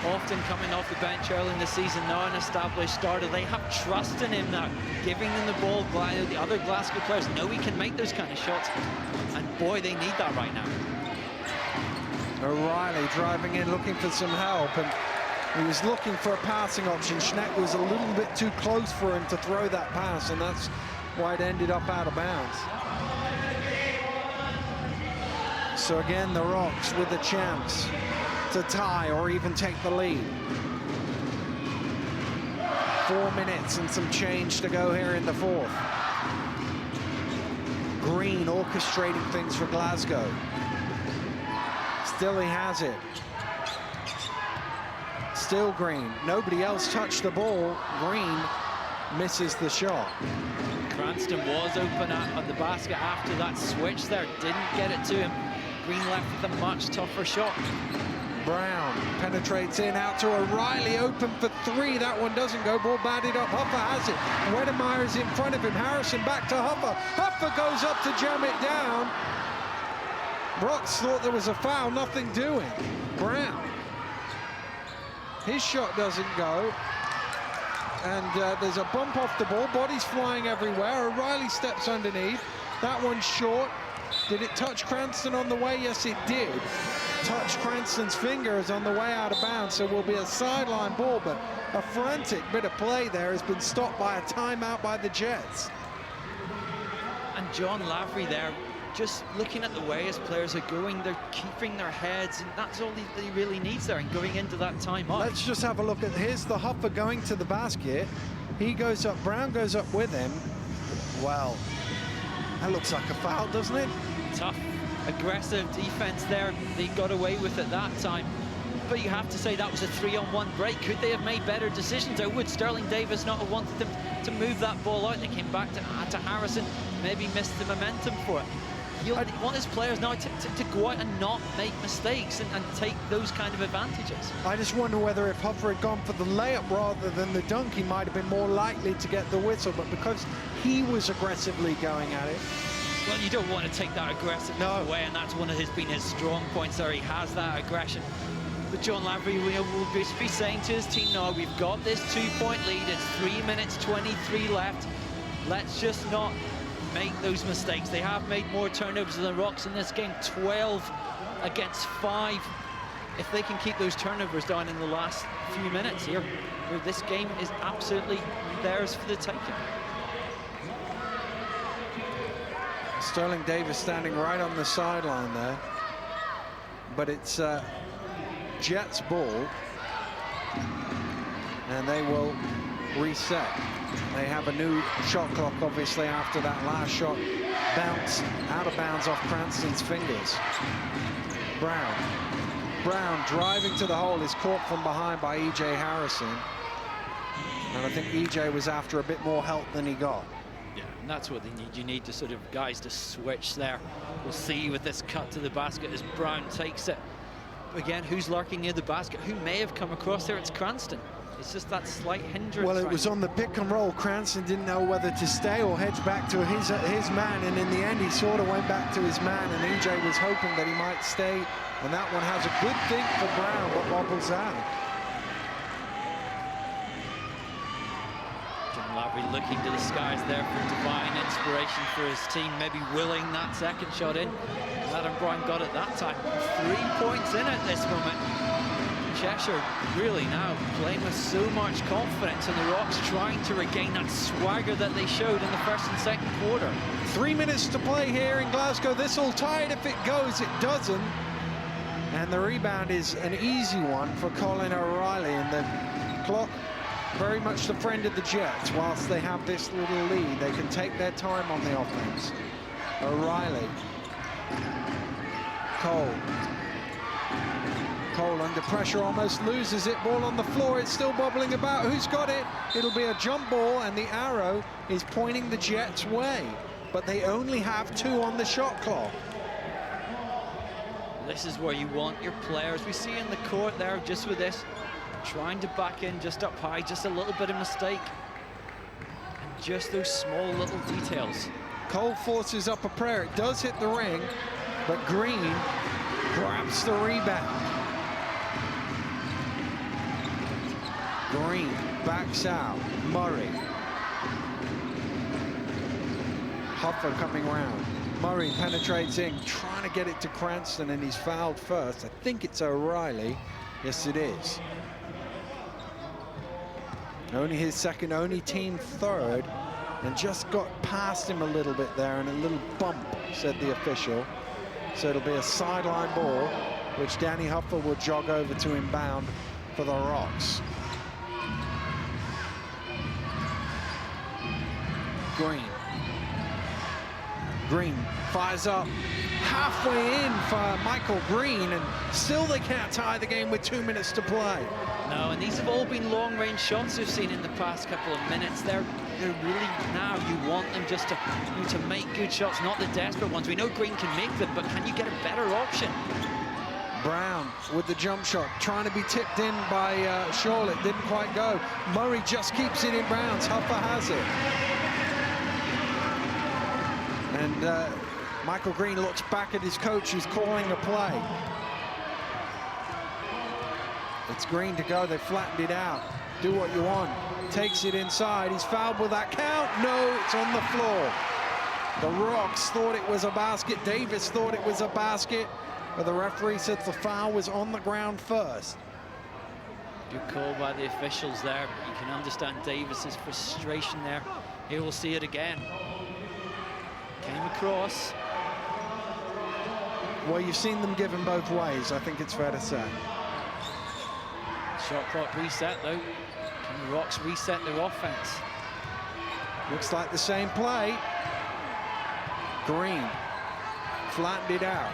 Often coming off the bench early in the season, now an established starter. They have trust in him now, giving them the ball. The other Glasgow players know he can make those kind of shots, and boy, they need that right now. O'Reilly driving in, looking for some help, and he was looking for a passing option. Schneck was a little bit too close for him to throw that pass, and that's why it ended up out of bounds. So again, the Rocks with a chance to tie or even take the lead. 4 minutes and some change to go here in the 4th. Green orchestrating things for Glasgow. Still he has it. Still Green. Nobody else touched the ball. Green misses the shot. Cranston was open at the basket after that switch there. Didn't get it to him. Green left with a much tougher shot. Brown penetrates in, out to O'Reilly, open for 3. That one doesn't go. Ball batted up. Huffer has it. Wedemeyer is in front of him. Harrison back to Huffer. Huffer goes up to jam it down. Brooks thought there was a foul. Nothing doing. Brown. His shot doesn't go. And there's a bump off the ball. Bodies flying everywhere. O'Reilly steps underneath. That one's short. Did it touch Cranston on the way? Yes, it did. Touch Cranston's fingers on the way out of bounds, so will be a sideline ball, but a frantic bit of play there has been stopped by a timeout by the Jets. And John Lavery there, just looking at the way his players are going, they're keeping their heads, and that's all he really needs there, and going into that timeout. Let's just have a look at, here's the Huffer going to the basket. He goes up, Brown goes up with him. Well, that looks like a foul, doesn't it? Tough, aggressive defense there. They got away with it that time. But you have to say that was a 3-on-1 break. Could they have made better decisions? Or would Sterling Davis not have wanted them to move that ball out? They came back to Harrison, maybe missed the momentum for it. You'll want his players now to go out and not make mistakes and take those kind of advantages. I just wonder whether if Huffer had gone for the layup rather than the dunk, he might have been more likely to get the whistle. But because he was aggressively going at it, well, you don't want to take that aggressiveness away, and that's been his strong points there. He has that aggression. But John Lavery will be saying to his team, no, we've got this 2-point lead. It's 3 minutes 23 left. Let's just not make those mistakes. They have made more turnovers than the Rocks in this game, 12 against 5. if they can keep those turnovers down in the last few minutes here, where this game is absolutely theirs for the taking. Sterling Davis standing right on the sideline there, but it's Jets ball, and they will reset. They have a new shot clock, obviously, after that last shot bounce out of bounds off Cranston's fingers. Brown driving to the hole is caught from behind by E.J. Harrison, and I think E.J. was after a bit more help than he got. Yeah, and that's what they need. You need to sort of guys to switch there. We'll see with this cut to the basket as Brown takes it. Again, who's lurking near the basket? Who may have come across there? It's Cranston. It's just that slight hindrance. Well, it was on the pick and roll. Cranston didn't know whether to stay or hedge back to his man, and in the end he sort of went back to his man, and EJ was hoping that he might stay, and that one has a good think for Brown, but wobbles out. John Lavery looking to the skies there for divine inspiration for his team, maybe willing that second shot in. Adam Brown got it that time. 3 points in at this moment. Cheshire really now playing with so much confidence, and the Rocks trying to regain that swagger that they showed in the first and second quarter. 3 minutes to play here in Glasgow. This will tie it if it goes. It doesn't. And the rebound is an easy one for Colin O'Reilly, and the clock very much the friend of the Jets. Whilst they have this little lead, they can take their time on the offense. O'Reilly. Cole under pressure, almost loses it. Ball on the floor, it's still bobbling about. Who's got it? It'll be a jump ball, and the arrow is pointing the Jets' way. But they only have 2 on the shot clock. This is where you want your players. We see in the court there, just with this, trying to back in just up high, just a little bit of mistake. And just those small little details. Cole forces up a prayer. It does hit the ring, but Green grabs the rebound. Green backs out. Murray. Hoffer coming round. Murray penetrates in, trying to get it to Cranston, and he's fouled first. I think it's O'Reilly. Yes, it is. Only his second, only team third, and just got past him a little bit there, and a little bump, said the official. So it'll be a sideline ball, which Danny Hoffer will jog over to inbound for the Rocks. Green fires up halfway in for Michael Green, and still they can't tie the game with 2 minutes to play. No, and these have all been long-range shots we've seen in the past couple of minutes. They're really, now you want them just to make good shots, not the desperate ones. We know Green can make them, but can you get a better option? Brown with the jump shot, trying to be tipped in by Shaw. It didn't quite go. Murray just keeps it in bounds. Huffer has it. And Michael Green looks back at his coach, who's calling a play. It's Green to go. They flattened it out. Do what you want. Takes it inside. He's fouled with that count. No, it's on the floor. The Rocks thought it was a basket. Davis thought it was a basket, but the referee said the foul was on the ground first. Good call by the officials there. You can understand Davis's frustration there. Here we'll see it again. Came across. Well, you've seen them given both ways, I think it's fair to say. Shot clock reset, though. Can the Rocks reset their offense? Looks like the same play. Green flattened it out.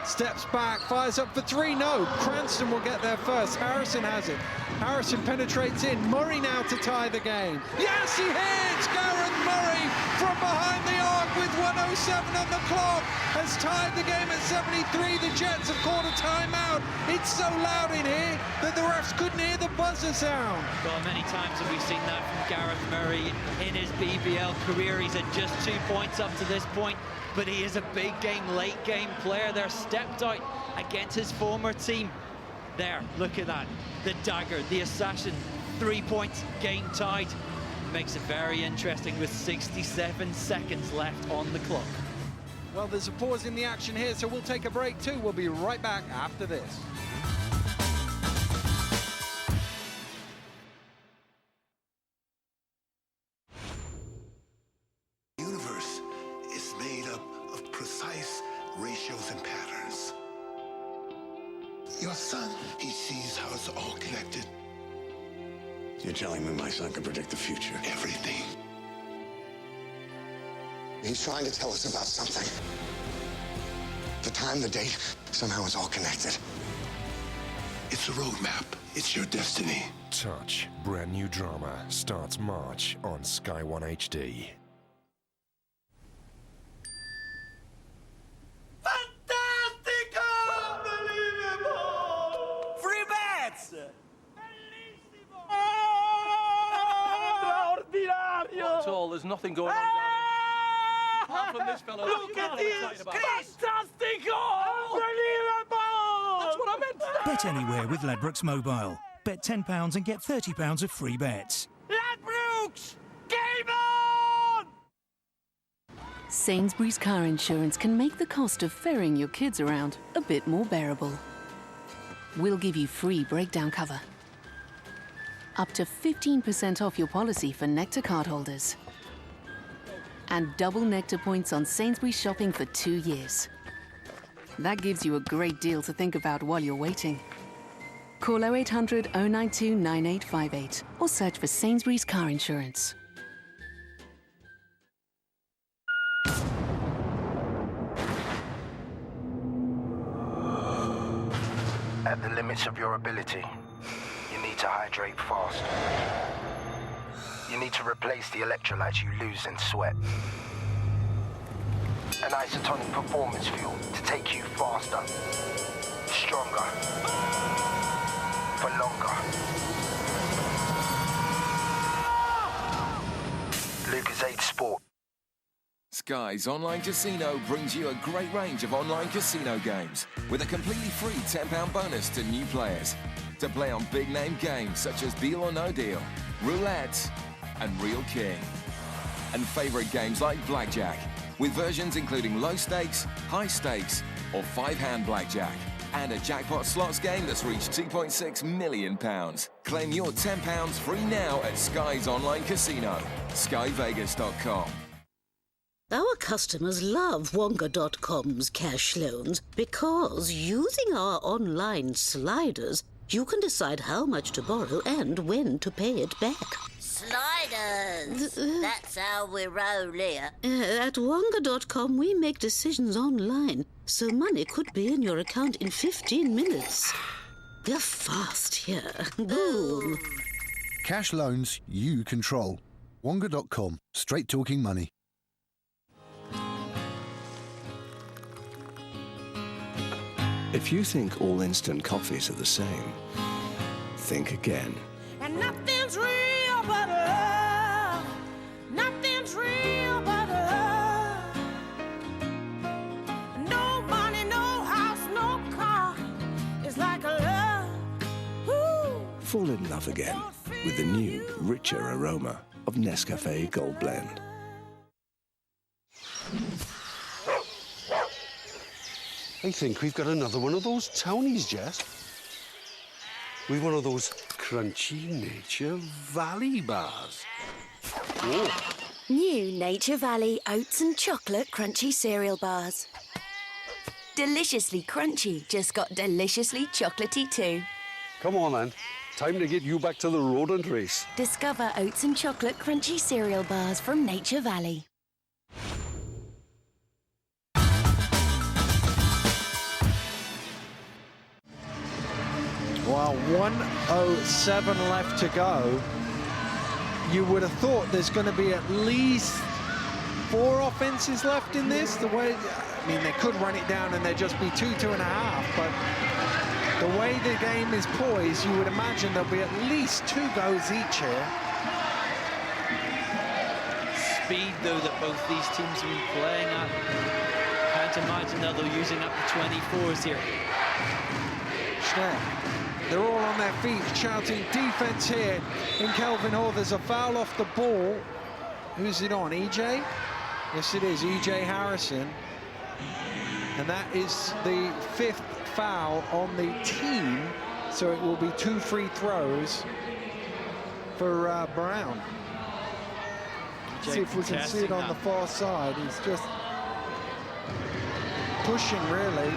Steps back, fires up for 3. No, Cranston will get there first. Harrison has it. Harrison penetrates in. Murray now to tie the game. Yes, he hits! Gareth Murray from behind the arc with 1:07 on the clock has tied the game at 73. The Jets have called a timeout. It's so loud in here that the refs couldn't hear the buzzer sound. God, many times have we seen that from Gareth Murray in his BBL career. He's had just 2 points up to this point, but he is a big game, late game player there. Stepped out against his former team. There, look at that. The dagger, the assassin, 3 points, game tied. Makes it very interesting with 67 seconds left on the clock. Well, there's a pause in the action here, so we'll take a break too. We'll be right back after this. The universe is made up of precise ratios and patterns. Your son, he sees how it's all connected. You're telling me my son can predict the future? Everything. He's trying to tell us about something. The time, the date, somehow it's all connected. It's a roadmap. It's your destiny. Touch, brand new drama, starts March on Sky One HD. Free bets! Not at all, there's nothing going on down here. Apart from this fellow. Look at this! Fantastico! Unbelievable! That's what I meant! Bet anywhere with Ladbrokes Mobile. Bet £10 and get £30 of free bets. Ladbrokes! Game on! Sainsbury's car insurance can make the cost of ferrying your kids around a bit more bearable. We'll give you free breakdown cover. Up to 15% off your policy for Nectar cardholders. And double Nectar points on Sainsbury's shopping for 2 years. That gives you a great deal to think about while you're waiting. Call 0800 092 9858 or search for Sainsbury's car insurance. At the limits of your ability, you need to hydrate fast. You need to replace the electrolytes you lose in sweat. An isotonic performance fuel to take you faster, stronger, for longer. Lucozade Sport. Sky's Online Casino brings you a great range of online casino games with a completely free £10 bonus to new players to play on big-name games such as Deal or No Deal, Roulette, and Real King. And favourite games like Blackjack, with versions including low stakes, high stakes, or 5-hand blackjack. And a jackpot slots game that's reached £2.6 million. Claim your £10 free now at Sky's Online Casino, skyvegas.com. Our customers love Wonga.com's cash loans because using our online sliders, you can decide how much to borrow and when to pay it back. Sliders! That's how we roll here. At Wonga.com, we make decisions online, so money could be in your account in 15 minutes. We're fast here. Boom. Cash loans you control. Wonga.com. Straight talking money. If you think all instant coffees are the same, think again. And nothing's real but love. Nothing's real but love. No money, no house, no car. It's like a love. Ooh. Fall in love again with the new, richer aroma of Nescafe Gold Blend. I think we've got another one of those townies, Jess. We've one of those crunchy Nature Valley bars. Oh. New Nature Valley Oats and Chocolate Crunchy Cereal Bars. Deliciously crunchy, just got deliciously chocolatey too. Come on, then. Time to get you back to the rodent race. Discover Oats and Chocolate Crunchy Cereal Bars from Nature Valley. Well, 1:07 left to go. You would have thought there's going to be at least 4 offenses left in this. The way, I mean, they could run it down and there'd just be 2, 2.5, but the way the game is poised, you would imagine there'll be at least 2 goes each here. Speed, though, that both these teams have been playing at. Can't imagine that they're using up the 24s here. Schnell. They're all on their feet shouting defense here in Kelvin Hall. There's a foul off the ball. Who's it on, EJ? Yes, it is, EJ Harrison. And that is the 5th foul on the team, so it will be 2 free throws for Brown. See if we can see it on the far side. He's just pushing, really.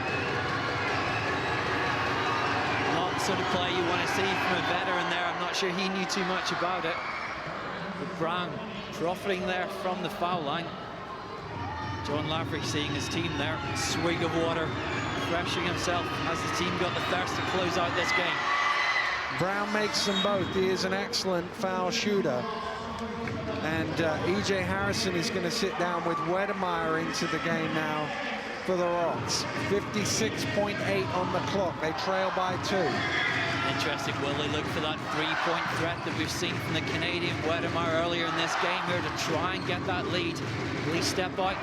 Not the sort of play you want to see from a veteran there. I'm not sure he knew too much about it. But Brown profiting there from the foul line. John Lavery seeing his team there. Swig of water, refreshing himself as the team got the thirst to close out this game. Brown makes them both. He is an excellent foul shooter. And E.J. Harrison is going to sit down with Wedemeyer into the game now for the Rocks. 56.8 on the clock. They trail by 2. Interesting, will they look for that three-point threat that we've seen from the Canadian Wedemeyer earlier in this game here to try and get that lead? Will he step out?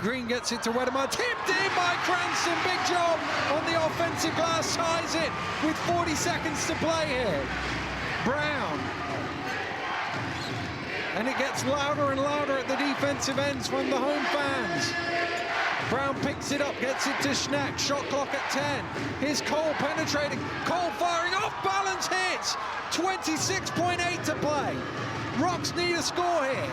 Green gets it to Wedemeyer. Tipped in by Cranston. Big job on the offensive glass. Ties it with 40 seconds to play here. Brown. And it gets louder and louder at the defensive ends from the home fans. Brown picks it up, gets it to Schnack. Shot clock at 10. Here's Cole penetrating. Cole firing off balance hits. 26.8 to play. Rocks need a score here.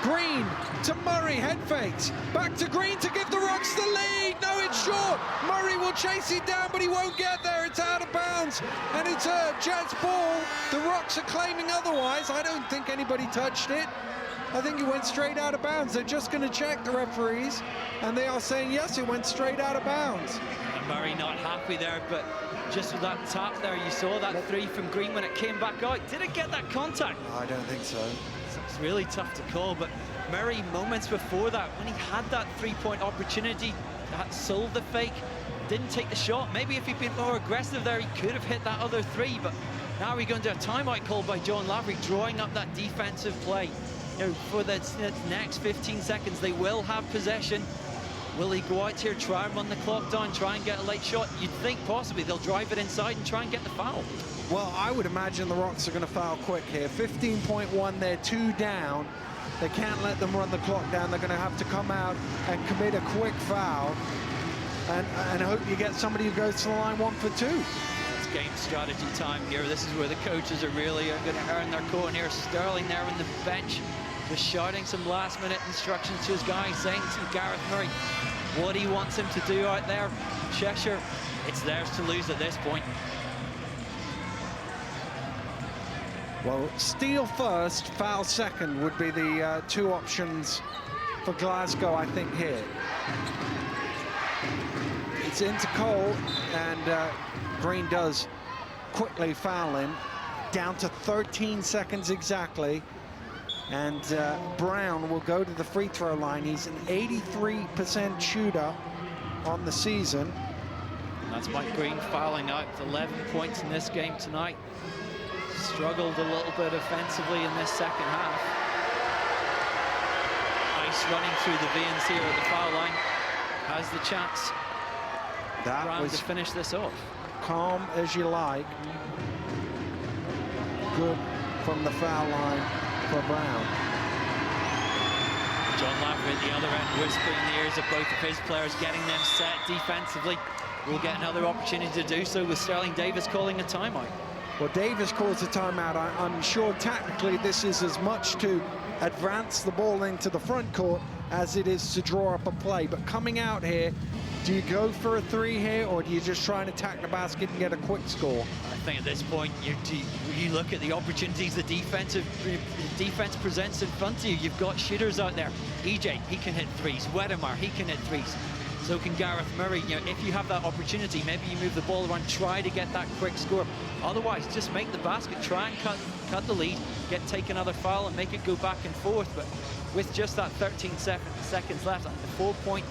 Green to Murray, head fakes. Back to Green to give the Rocks the lead. No, it's short. Murray will chase it down, but he won't get there. It's out of bounds, and it's a Jets ball. The Rocks are claiming otherwise. I don't think anybody touched it. I think it went straight out of bounds. They're just going to check, the referees, and they are saying, yes, it went straight out of bounds. And Murray not happy there, but just with that tap there, you saw that three from Green when it came back out. Did it get that contact? I don't think so. It's really tough to call, but Murray, moments before that, when he had that three-point opportunity, sold the fake, didn't take the shot. Maybe if he'd been more aggressive there, he could have hit that other three, but now we're going to a timeout call by John Lavery, drawing up that defensive play. You know, for the next 15 seconds, they will have possession. Will he go out here, try and run the clock down, try and get a late shot? You'd think possibly they'll drive it inside and try and get the foul. Well, I would imagine the Rocks are going to foul quick here. 15.1, they're 2 down. They can't let them run the clock down. They're going to have to come out and commit a quick foul and hope you get somebody who goes to the line 1 for 2. It's game strategy time here. This is where the coaches are really going to earn their coat. And here Sterling there on the bench, just shouting some last-minute instructions to his guys, saying to Gareth Murray what he wants him to do out there. Cheshire, it's theirs to lose at this point. Well, steal first, foul second would be the 2 options for Glasgow, I think, here. It's into Cole, and Green does quickly foul him. Down to 13 seconds exactly. And Brown will go to the free throw line. He's an 83% shooter on the season. That's Mike Green fouling out 11 points in this game tonight. Struggled a little bit offensively in this second half. Ice running through the veins here at the foul line. Has the chance Brown to finish this off. Calm as you like. Good from the foul line for Brown. John Lavery at the other end, whispering in the ears of both of his players, getting them set defensively. We'll get another opportunity to do so with Sterling Davis calling a timeout. Well, Davis calls a timeout. I'm sure tactically this is as much to advance the ball into the front court as it is to draw up a play. But coming out here, do you go for a 3 here, or do you just try and attack the basket and get a quick score? I think at this point, you look at the opportunities the defense presents in front of you. You've got shooters out there. EJ, he can hit threes. Wedemeyer, he can hit threes. So can Gareth Murray. You know, if you have that opportunity, maybe you move the ball around, try to get that quick score. Otherwise, just make the basket, try and cut the lead, get another foul and make it go back and forth. But with just that 13 seconds left, the 4-point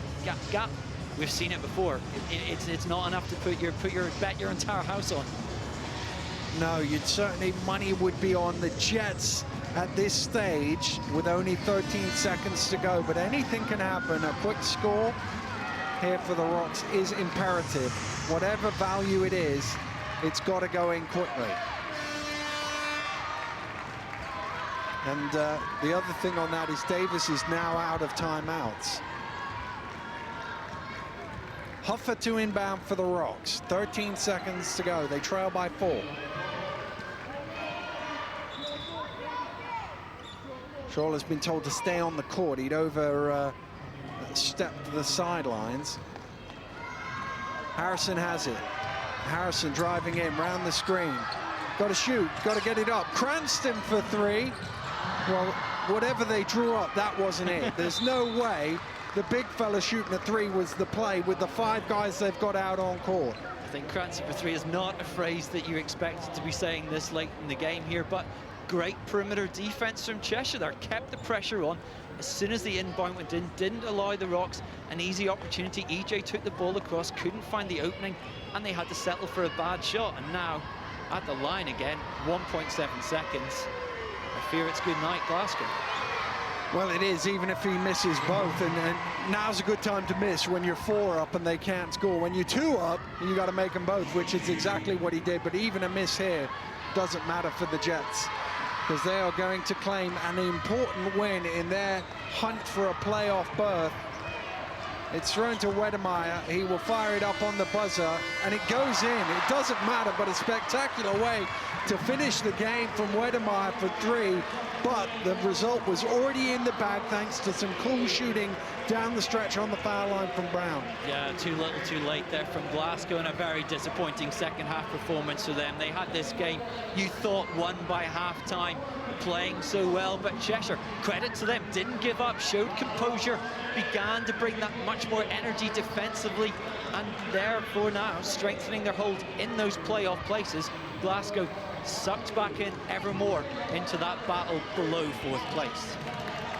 gap, we've seen it before. It's not enough to bet your entire house on. No, you'd certainly, money would be on the Jets at this stage with only 13 seconds to go. But anything can happen. A quick score here for the Rocks is imperative. Whatever value it is, it's got to go in quickly. And the other thing on that is Davis is now out of timeouts. Huffer to inbound for the Rocks. 13 seconds to go. They trail by 4. Shaw has been told to stay on the court. He'd overstepped the sidelines. Harrison has it. Harrison driving in, round the screen. Got to shoot, got to get it up. Cranston for 3. Well, whatever they drew up, that wasn't it. There's no way the big fella shooting a 3 was the play with the 5 guys they've got out on court. I think Cranston for 3 is not a phrase that you expect to be saying this late in the game here, but great perimeter defense from Cheshire there. Kept the pressure on. As soon as the inbound went in, didn't allow the Rocks an easy opportunity. EJ took the ball across, couldn't find the opening, and they had to settle for a bad shot. And now, at the line again, 1.7 seconds. I fear it's good night, Glasgow. Well, it is, even if he misses both. And now's a good time to miss when you're 4 up and they can't score. When you're 2 up, you got to make them both, which is exactly what he did. But even a miss here doesn't matter for the Jets, because they are going to claim an important win in their hunt for a playoff berth. It's thrown to Wedemeyer. He will fire it up on the buzzer, and it goes in. It doesn't matter, but a spectacular way to finish the game from Wedemeyer for 3. But the result was already in the bag thanks to some cool shooting down the stretch on the foul line from Brown. Yeah, too little too late there from Glasgow, and a very disappointing second half performance for them. They had this game, you thought, won by half-time, playing so well, but Cheshire, credit to them, didn't give up, showed composure, began to bring that much more energy defensively, and therefore now strengthening their hold in those playoff places. Glasgow sucked back in ever more into that battle below 4th place.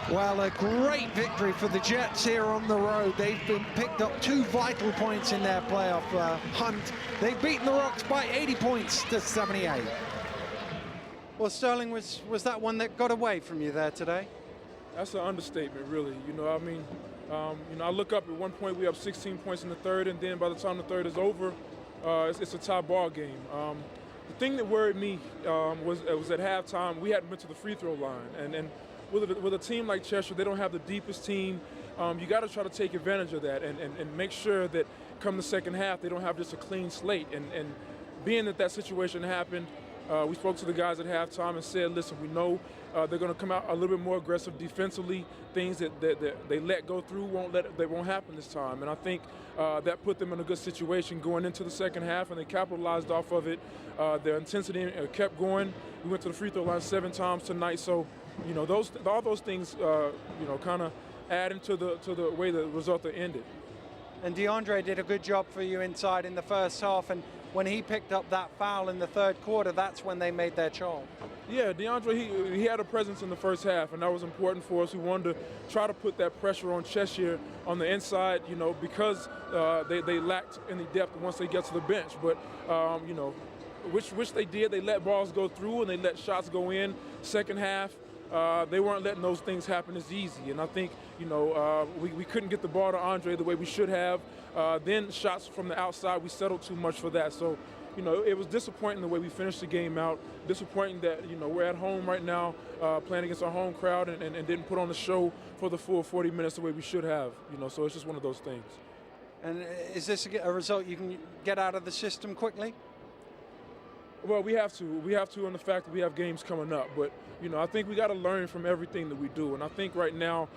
Well, a great victory for the Jets here on the road. They've been picked up 2 vital points in their playoff hunt. They've beaten the Rocks by 80 points to 78. Well, Sterling, was that one that got away from you there today? That's an understatement, really. You know, I mean, I look up at one point, we have 16 points in the third, and then by the time the third is over, it's a tie ball game. The thing that worried me was at halftime, we hadn't been to the free throw line. And with a team like Cheshire, they don't have the deepest team. You got to try to take advantage of that and make sure that come the second half, they don't have just a clean slate. And being that situation happened, we spoke to the guys at halftime and said, listen, we know they're going to come out a little bit more aggressive defensively. Things that they let go through they won't happen this time. And I think that put them in a good situation going into the second half, and they capitalized off of it. Their intensity kept going. We went to the free throw line 7 times tonight. So, you know, all those things, kind of add into the way the result ended. And DeAndre did a good job for you inside in the first half, and when he picked up that foul in the third quarter, that's when they made their charge. Yeah, DeAndre, he had a presence in the first half, and that was important for us. We wanted to try to put that pressure on Cheshire on the inside, you know, because they lacked any depth once they get to the bench. But, you know, which they did. They let balls go through and they let shots go in. Second half, they weren't letting those things happen as easy. And I think, you know, we couldn't get the ball to Andre the way we should have. Then shots from the outside, we settled too much for that. So, you know, it was disappointing the way we finished the game out. Disappointing that, you know, we're at home right now playing against our home crowd and didn't put on the show for the full 40 minutes the way we should have. You know, so it's just one of those things. And is this a result you can get out of the system quickly? Well, we have to. We have to in the fact that we have games coming up. But, you know, I think we got to learn from everything that we do. And I think right now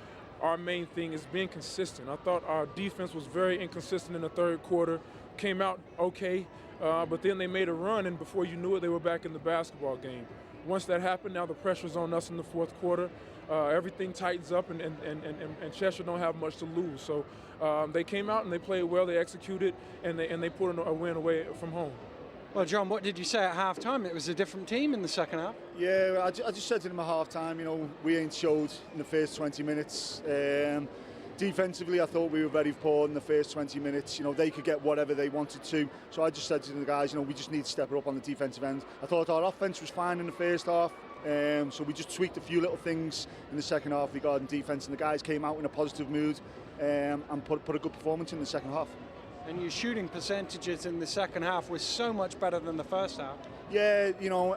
our main thing is being consistent. I thought our defense was very inconsistent in the third quarter. Came out okay, but then they made a run, and before you knew it, they were back in the basketball game. Once that happened, now the pressure's on us in the fourth quarter. Everything tightens up, and Cheshire don't have much to lose. So they came out and they played well. They executed, and they put a win away from home. Well, John, what did you say at halftime? It was a different team in the second half. Yeah, I just said to them at halftime, you know, we ain't showed in the first 20 minutes. Defensively, I thought we were very poor in the first 20 minutes. You know, they could get whatever they wanted to. So I just said to the guys, you know, we just need to step it up on the defensive end. I thought our offense was fine in the first half. So we just tweaked a few little things in the second half regarding defense, and the guys came out in a positive mood and put a good performance in the second half. And your shooting percentages in the second half was so much better than the first half. Yeah, you know,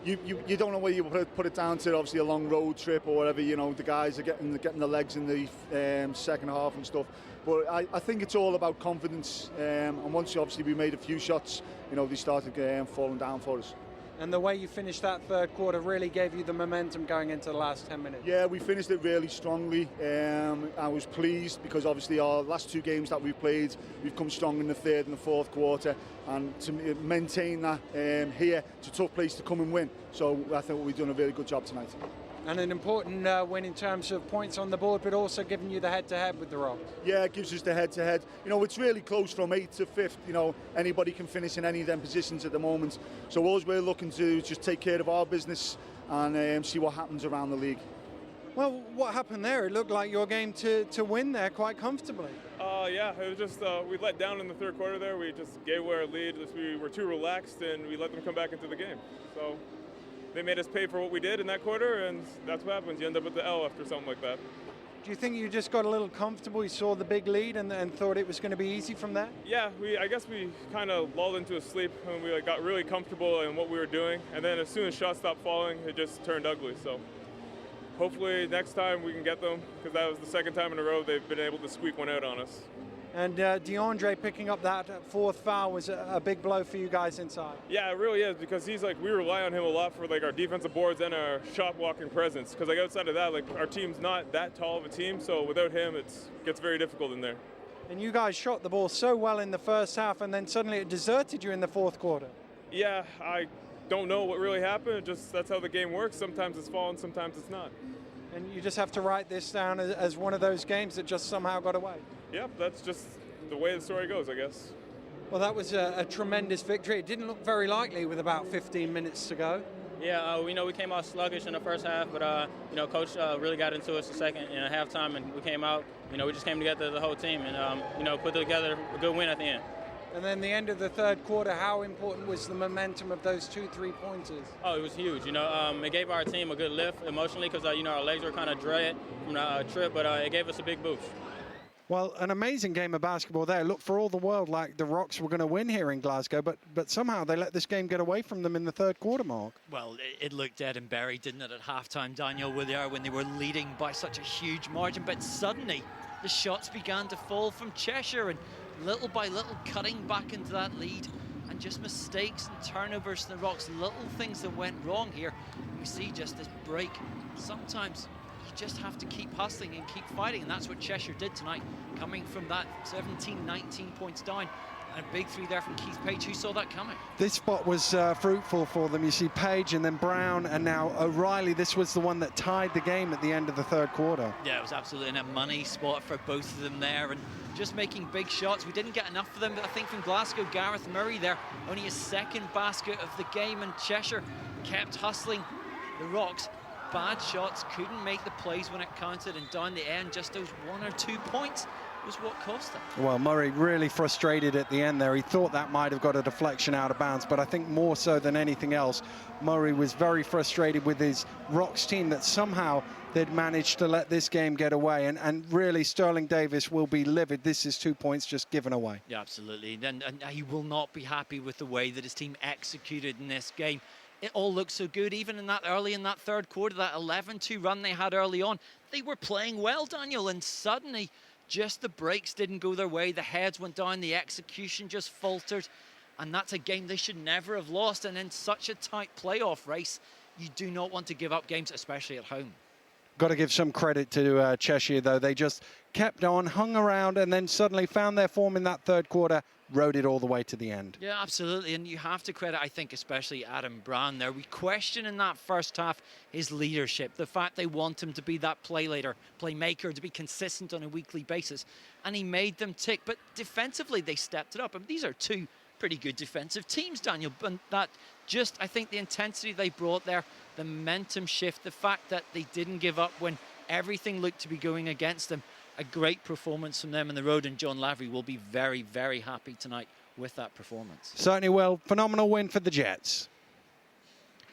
you don't know whether you put it down to obviously a long road trip or whatever. You know, the guys are getting the legs in the second half and stuff. But I think it's all about confidence. And once obviously we made a few shots, you know, they started falling down for us. And the way you finished that third quarter really gave you the momentum going into the last 10 minutes. Yeah, we finished it really strongly. I was pleased because obviously our last 2 games that we've played, we've come strong in the third and the fourth quarter. And to maintain that here, it's a tough place to come and win. So I think we've done a really good job tonight. And an important win in terms of points on the board, but also giving you the head-to-head with the Rocks. Yeah, it gives us the head-to-head. You know, it's really close from 8th to 5th. You know, anybody can finish in any of them positions at the moment. So all we're looking to do is just take care of our business and see what happens around the league. Well, what happened there? It looked like your game to win there quite comfortably. Yeah, it was just we let down in the third quarter there. We just gave away our lead. We were too relaxed, and we let them come back into the game. So they made us pay for what we did in that quarter, and that's what happens. You end up with the L after something like that. Do you think you just got a little comfortable? You saw the big lead and thought it was going to be easy from there? Yeah, I guess we kind of lulled into a sleep and we got really comfortable in what we were doing. And then as soon as shots stopped falling, it just turned ugly. So hopefully next time we can get them, because that was the second time in a row they've been able to squeak one out on us. And DeAndre picking up that 4th foul was a big blow for you guys inside. Yeah, it really is, because he's we rely on him a lot for our defensive boards and our shot blocking presence. Because outside of that, our team's not that tall of a team, so without him, it gets very difficult in there. And you guys shot the ball so well in the first half, and then suddenly it deserted you in the fourth quarter. Yeah, I don't know what really happened. That's how the game works. Sometimes it's falling, sometimes it's not. And you just have to write this down as one of those games that just somehow got away. Yep, that's just the way the story goes, I guess. Well, that was a tremendous victory. It didn't look very likely with about 15 minutes to go. Yeah, we know we came out sluggish in the first half, but Coach really got into us the second and halftime, and we came out. We just came together, the whole team, and put together a good win at the end. And then the end of the third quarter, how important was the momentum of those 2 3-pointers? Oh, it was huge. It gave our team a good lift emotionally because our legs were kind of dread from the trip, but it gave us a big boost. Well, an amazing game of basketball there. Looked for all the world like the Rocks were going to win here in Glasgow, but somehow they let this game get away from them in the third quarter, Mark. Well, it looked dead and buried, didn't it, at halftime, Daniel, when they were leading by such a huge margin. But suddenly, the shots began to fall from Cheshire, and little by little cutting back into that lead, and just mistakes and turnovers in the Rocks, little things that went wrong here. We see just this break. Sometimes you just have to keep hustling and keep fighting, and that's what Cheshire did tonight, coming from that 17, 19 points down. And a big 3 there from Keith Page. Who saw that coming? This spot was fruitful for them. You see Page and then Brown and now O'Reilly. This was the one that tied the game at the end of the third quarter. Yeah, it was absolutely in a money spot for both of them there, and just making big shots. We didn't get enough of them, but I think from Glasgow, Gareth Murray there, only his 2nd basket of the game, and Cheshire kept hustling the Rocks. Bad shots, couldn't make the plays when it counted, and down the end, just those 1 or 2 points was what cost them. Well, Murray really frustrated at the end there. He thought that might have got a deflection out of bounds, but I think more so than anything else, Murray was very frustrated with his Rocks team that somehow they'd managed to let this game get away, and really Sterling Davis will be livid. This is 2 points just given away. Yeah, absolutely, and he will not be happy with the way that his team executed in this game. It all looked so good, even in that early in that third quarter, that 11-2 run they had early on. They were playing well, Daniel, and suddenly just the breaks didn't go their way. The heads went down, the execution just faltered, and that's a game they should never have lost. And in such a tight playoff race, you do not want to give up games, especially at home. Got to give some credit to Cheshire, though. They just kept on, hung around, and then suddenly found their form in that third quarter, rode it all the way to the end. Yeah, absolutely, and you have to credit, I think, especially Adam Brown there. We question in that first half his leadership, the fact they want him to be that playmaker, to be consistent on a weekly basis, and he made them tick. But defensively, they stepped it up. I mean, these are 2 pretty good defensive teams, Daniel, and that just, I think, the intensity they brought there, the momentum shift, the fact that they didn't give up when everything looked to be going against them. A great performance from them on the road, and John Lavery will be very, very happy tonight with that performance. Certainly will. Phenomenal win for the Jets.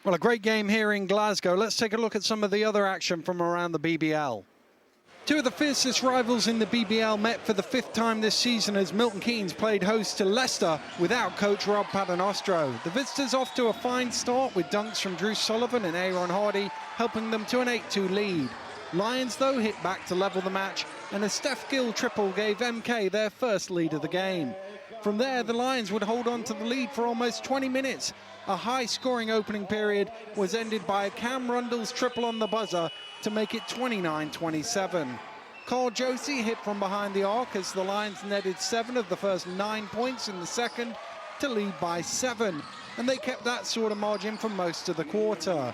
Well, a great game here in Glasgow. Let's take a look at some of the other action from around the BBL. Two of the fiercest rivals in the BBL met for the 5th time this season as Milton Keynes played host to Leicester without coach Rob Paternostro. The visitors off to a fine start with dunks from Drew Sullivan and Aaron Hardy helping them to an 8-2 lead. Lions, though, hit back to level the match, and a Steph Gill triple gave MK their first lead of the game. From there, the Lions would hold on to the lead for almost 20 minutes. A high-scoring opening period was ended by Cam Rundle's triple on the buzzer to make it 29-27. Carl Josie hit from behind the arc as the Lions netted 7 of the first 9 points in the second to lead by 7, and they kept that sort of margin for most of the quarter.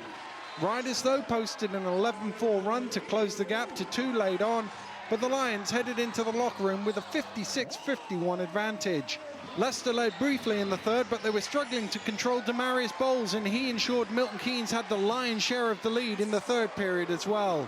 Riders, though, posted an 11-4 run to close the gap to 2 late on, but the Lions headed into the locker room with a 56-51 advantage. Leicester led briefly in the third, but they were struggling to control Demarius Bowles, and he ensured Milton Keynes had the lion's share of the lead in the third period as well.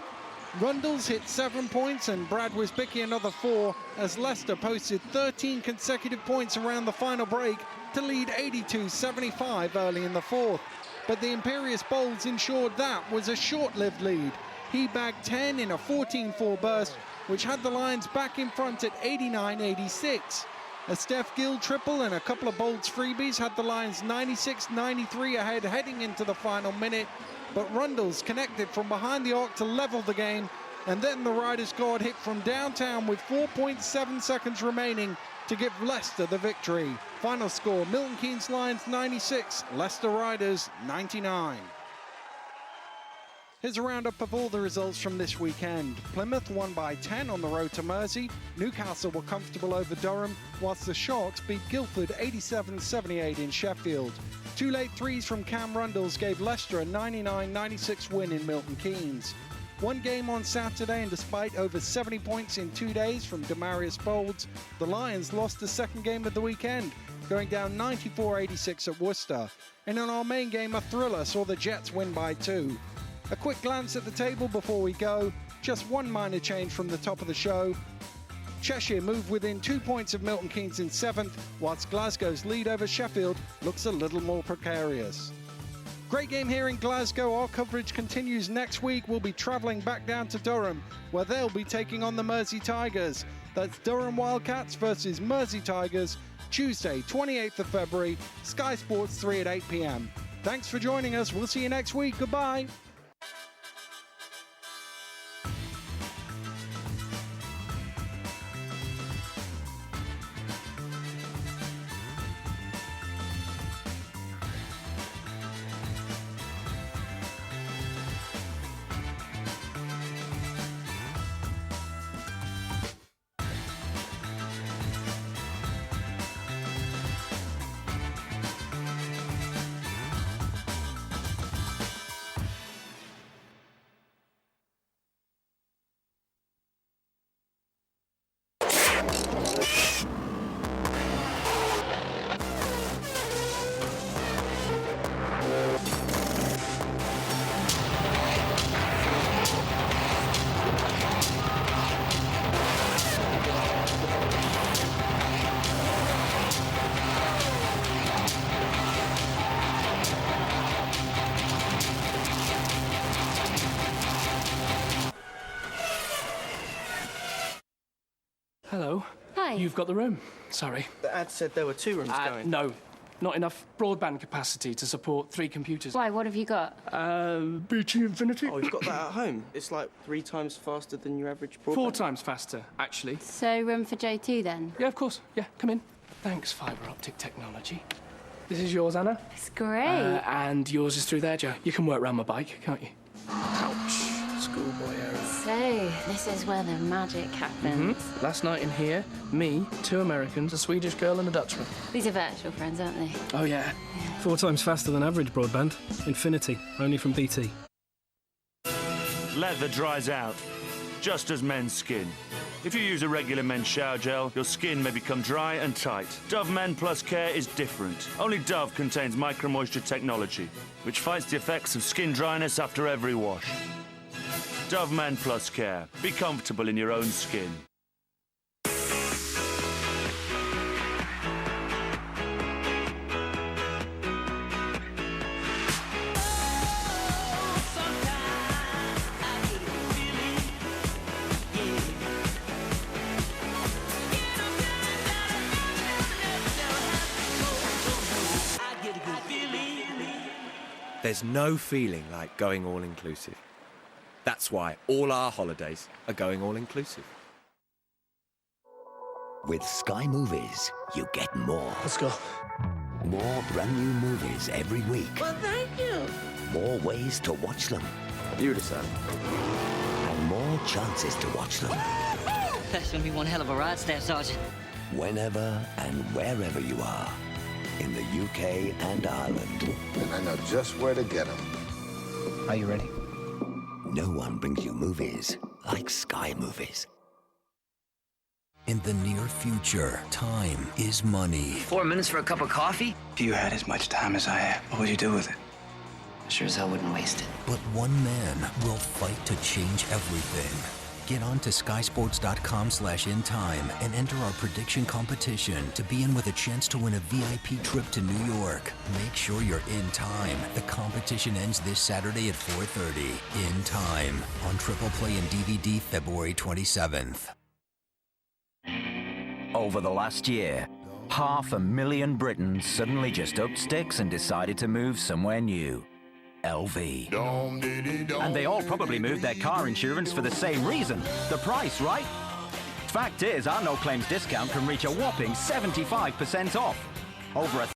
Rundles hit 7 points and Brad Wisbicki another 4, as Leicester posted 13 consecutive points around the final break to lead 82-75 early in the fourth. But the imperious Bowles ensured that was a short-lived lead. He bagged 10 in a 14-4 burst, which had the Lions back in front at 89-86. A Steph Gill triple and a couple of Bolts freebies had the Lions 96-93 ahead heading into the final minute, but Rundles connected from behind the arc to level the game, and then the Riders guard hit from downtown with 4.7 seconds remaining to give Leicester the victory. Final score, Milton Keynes Lions 96, Leicester Riders 99. Here's a roundup of all the results from this weekend. Plymouth won by 10 on the road to Mersey. Newcastle were comfortable over Durham, whilst the Sharks beat Guildford 87-78 in Sheffield. 2 late threes from Cam Rundles gave Leicester a 99-96 win in Milton Keynes. One game on Saturday, and despite over 70 points in 2 days from Demarius Bowles, the Lions lost the second game of the weekend, going down 94-86 at Worcester. And in our main game, a thriller saw the Jets win by 2. A quick glance at the table before we go. Just one minor change from the top of the show. Cheshire moved within 2 points of Milton Keynes in 7th, whilst Glasgow's lead over Sheffield looks a little more precarious. Great game here in Glasgow. Our coverage continues next week. We'll be travelling back down to Durham, where they'll be taking on the Mersey Tigers. That's Durham Wildcats versus Mersey Tigers, Tuesday, 28th of February, Sky Sports 3 at 8 p.m. Thanks for joining us. We'll see you next week. Goodbye. Hello. Hi. You've got the room. Sorry. The ad said there were 2 rooms going. No. Not enough broadband capacity to support 3 computers. Why? What have you got? BT Infinity. Oh, you've got that at home? It's like 3 times faster than your average broadband? 4 times faster, actually. So, room for J2 then? Yeah, of course. Yeah, come in. Thanks, fibre optic technology. This is yours, Anna. It's great. And yours is through there, Joe. You can work round my bike, can't you? Ouch. Schoolboy error. So, this is where the magic happens. Last night in here, me, 2 Americans, a Swedish girl and a Dutchman. These are virtual friends, aren't they? Oh, yeah. 4 times faster than average broadband. Infinity, only from BT. Leather dries out, just as men's skin. If you use a regular men's shower gel, your skin may become dry and tight. Dove Men Plus Care is different. Only Dove contains micro-moisture technology, which fights the effects of skin dryness after every wash. Dove Men Plus Care. Be comfortable in your own skin. There's no feeling like going all-inclusive. That's why all our holidays are going all-inclusive. With Sky Movies, you get more. Let's go. More brand new movies every week. Well, thank you. More ways to watch them. You decide. And more chances to watch them. That's gonna be one hell of a ride, Staff Sergeant. Whenever and wherever you are. In the UK and Ireland. And I know just where to get them. Are you ready? No one brings you movies like Sky Movies. In the near future, time is money. 4 minutes for a cup of coffee? If you had as much time as I have, what would you do with it? Sure as hell wouldn't waste it. But one man will fight to change everything. Get on to skysports.com/intime and enter our prediction competition to be in with a chance to win a VIP trip to New York. Make sure you're in time. The competition ends this Saturday at 4:30. In time on Triple Play and DVD February 27th. Over the last year, 500,000 Britons suddenly just upped sticks and decided to move somewhere new. LV. And they all probably moved their car insurance for the same reason. The price, right? Fact is, our no-claims discount can reach a whopping 75% off. Over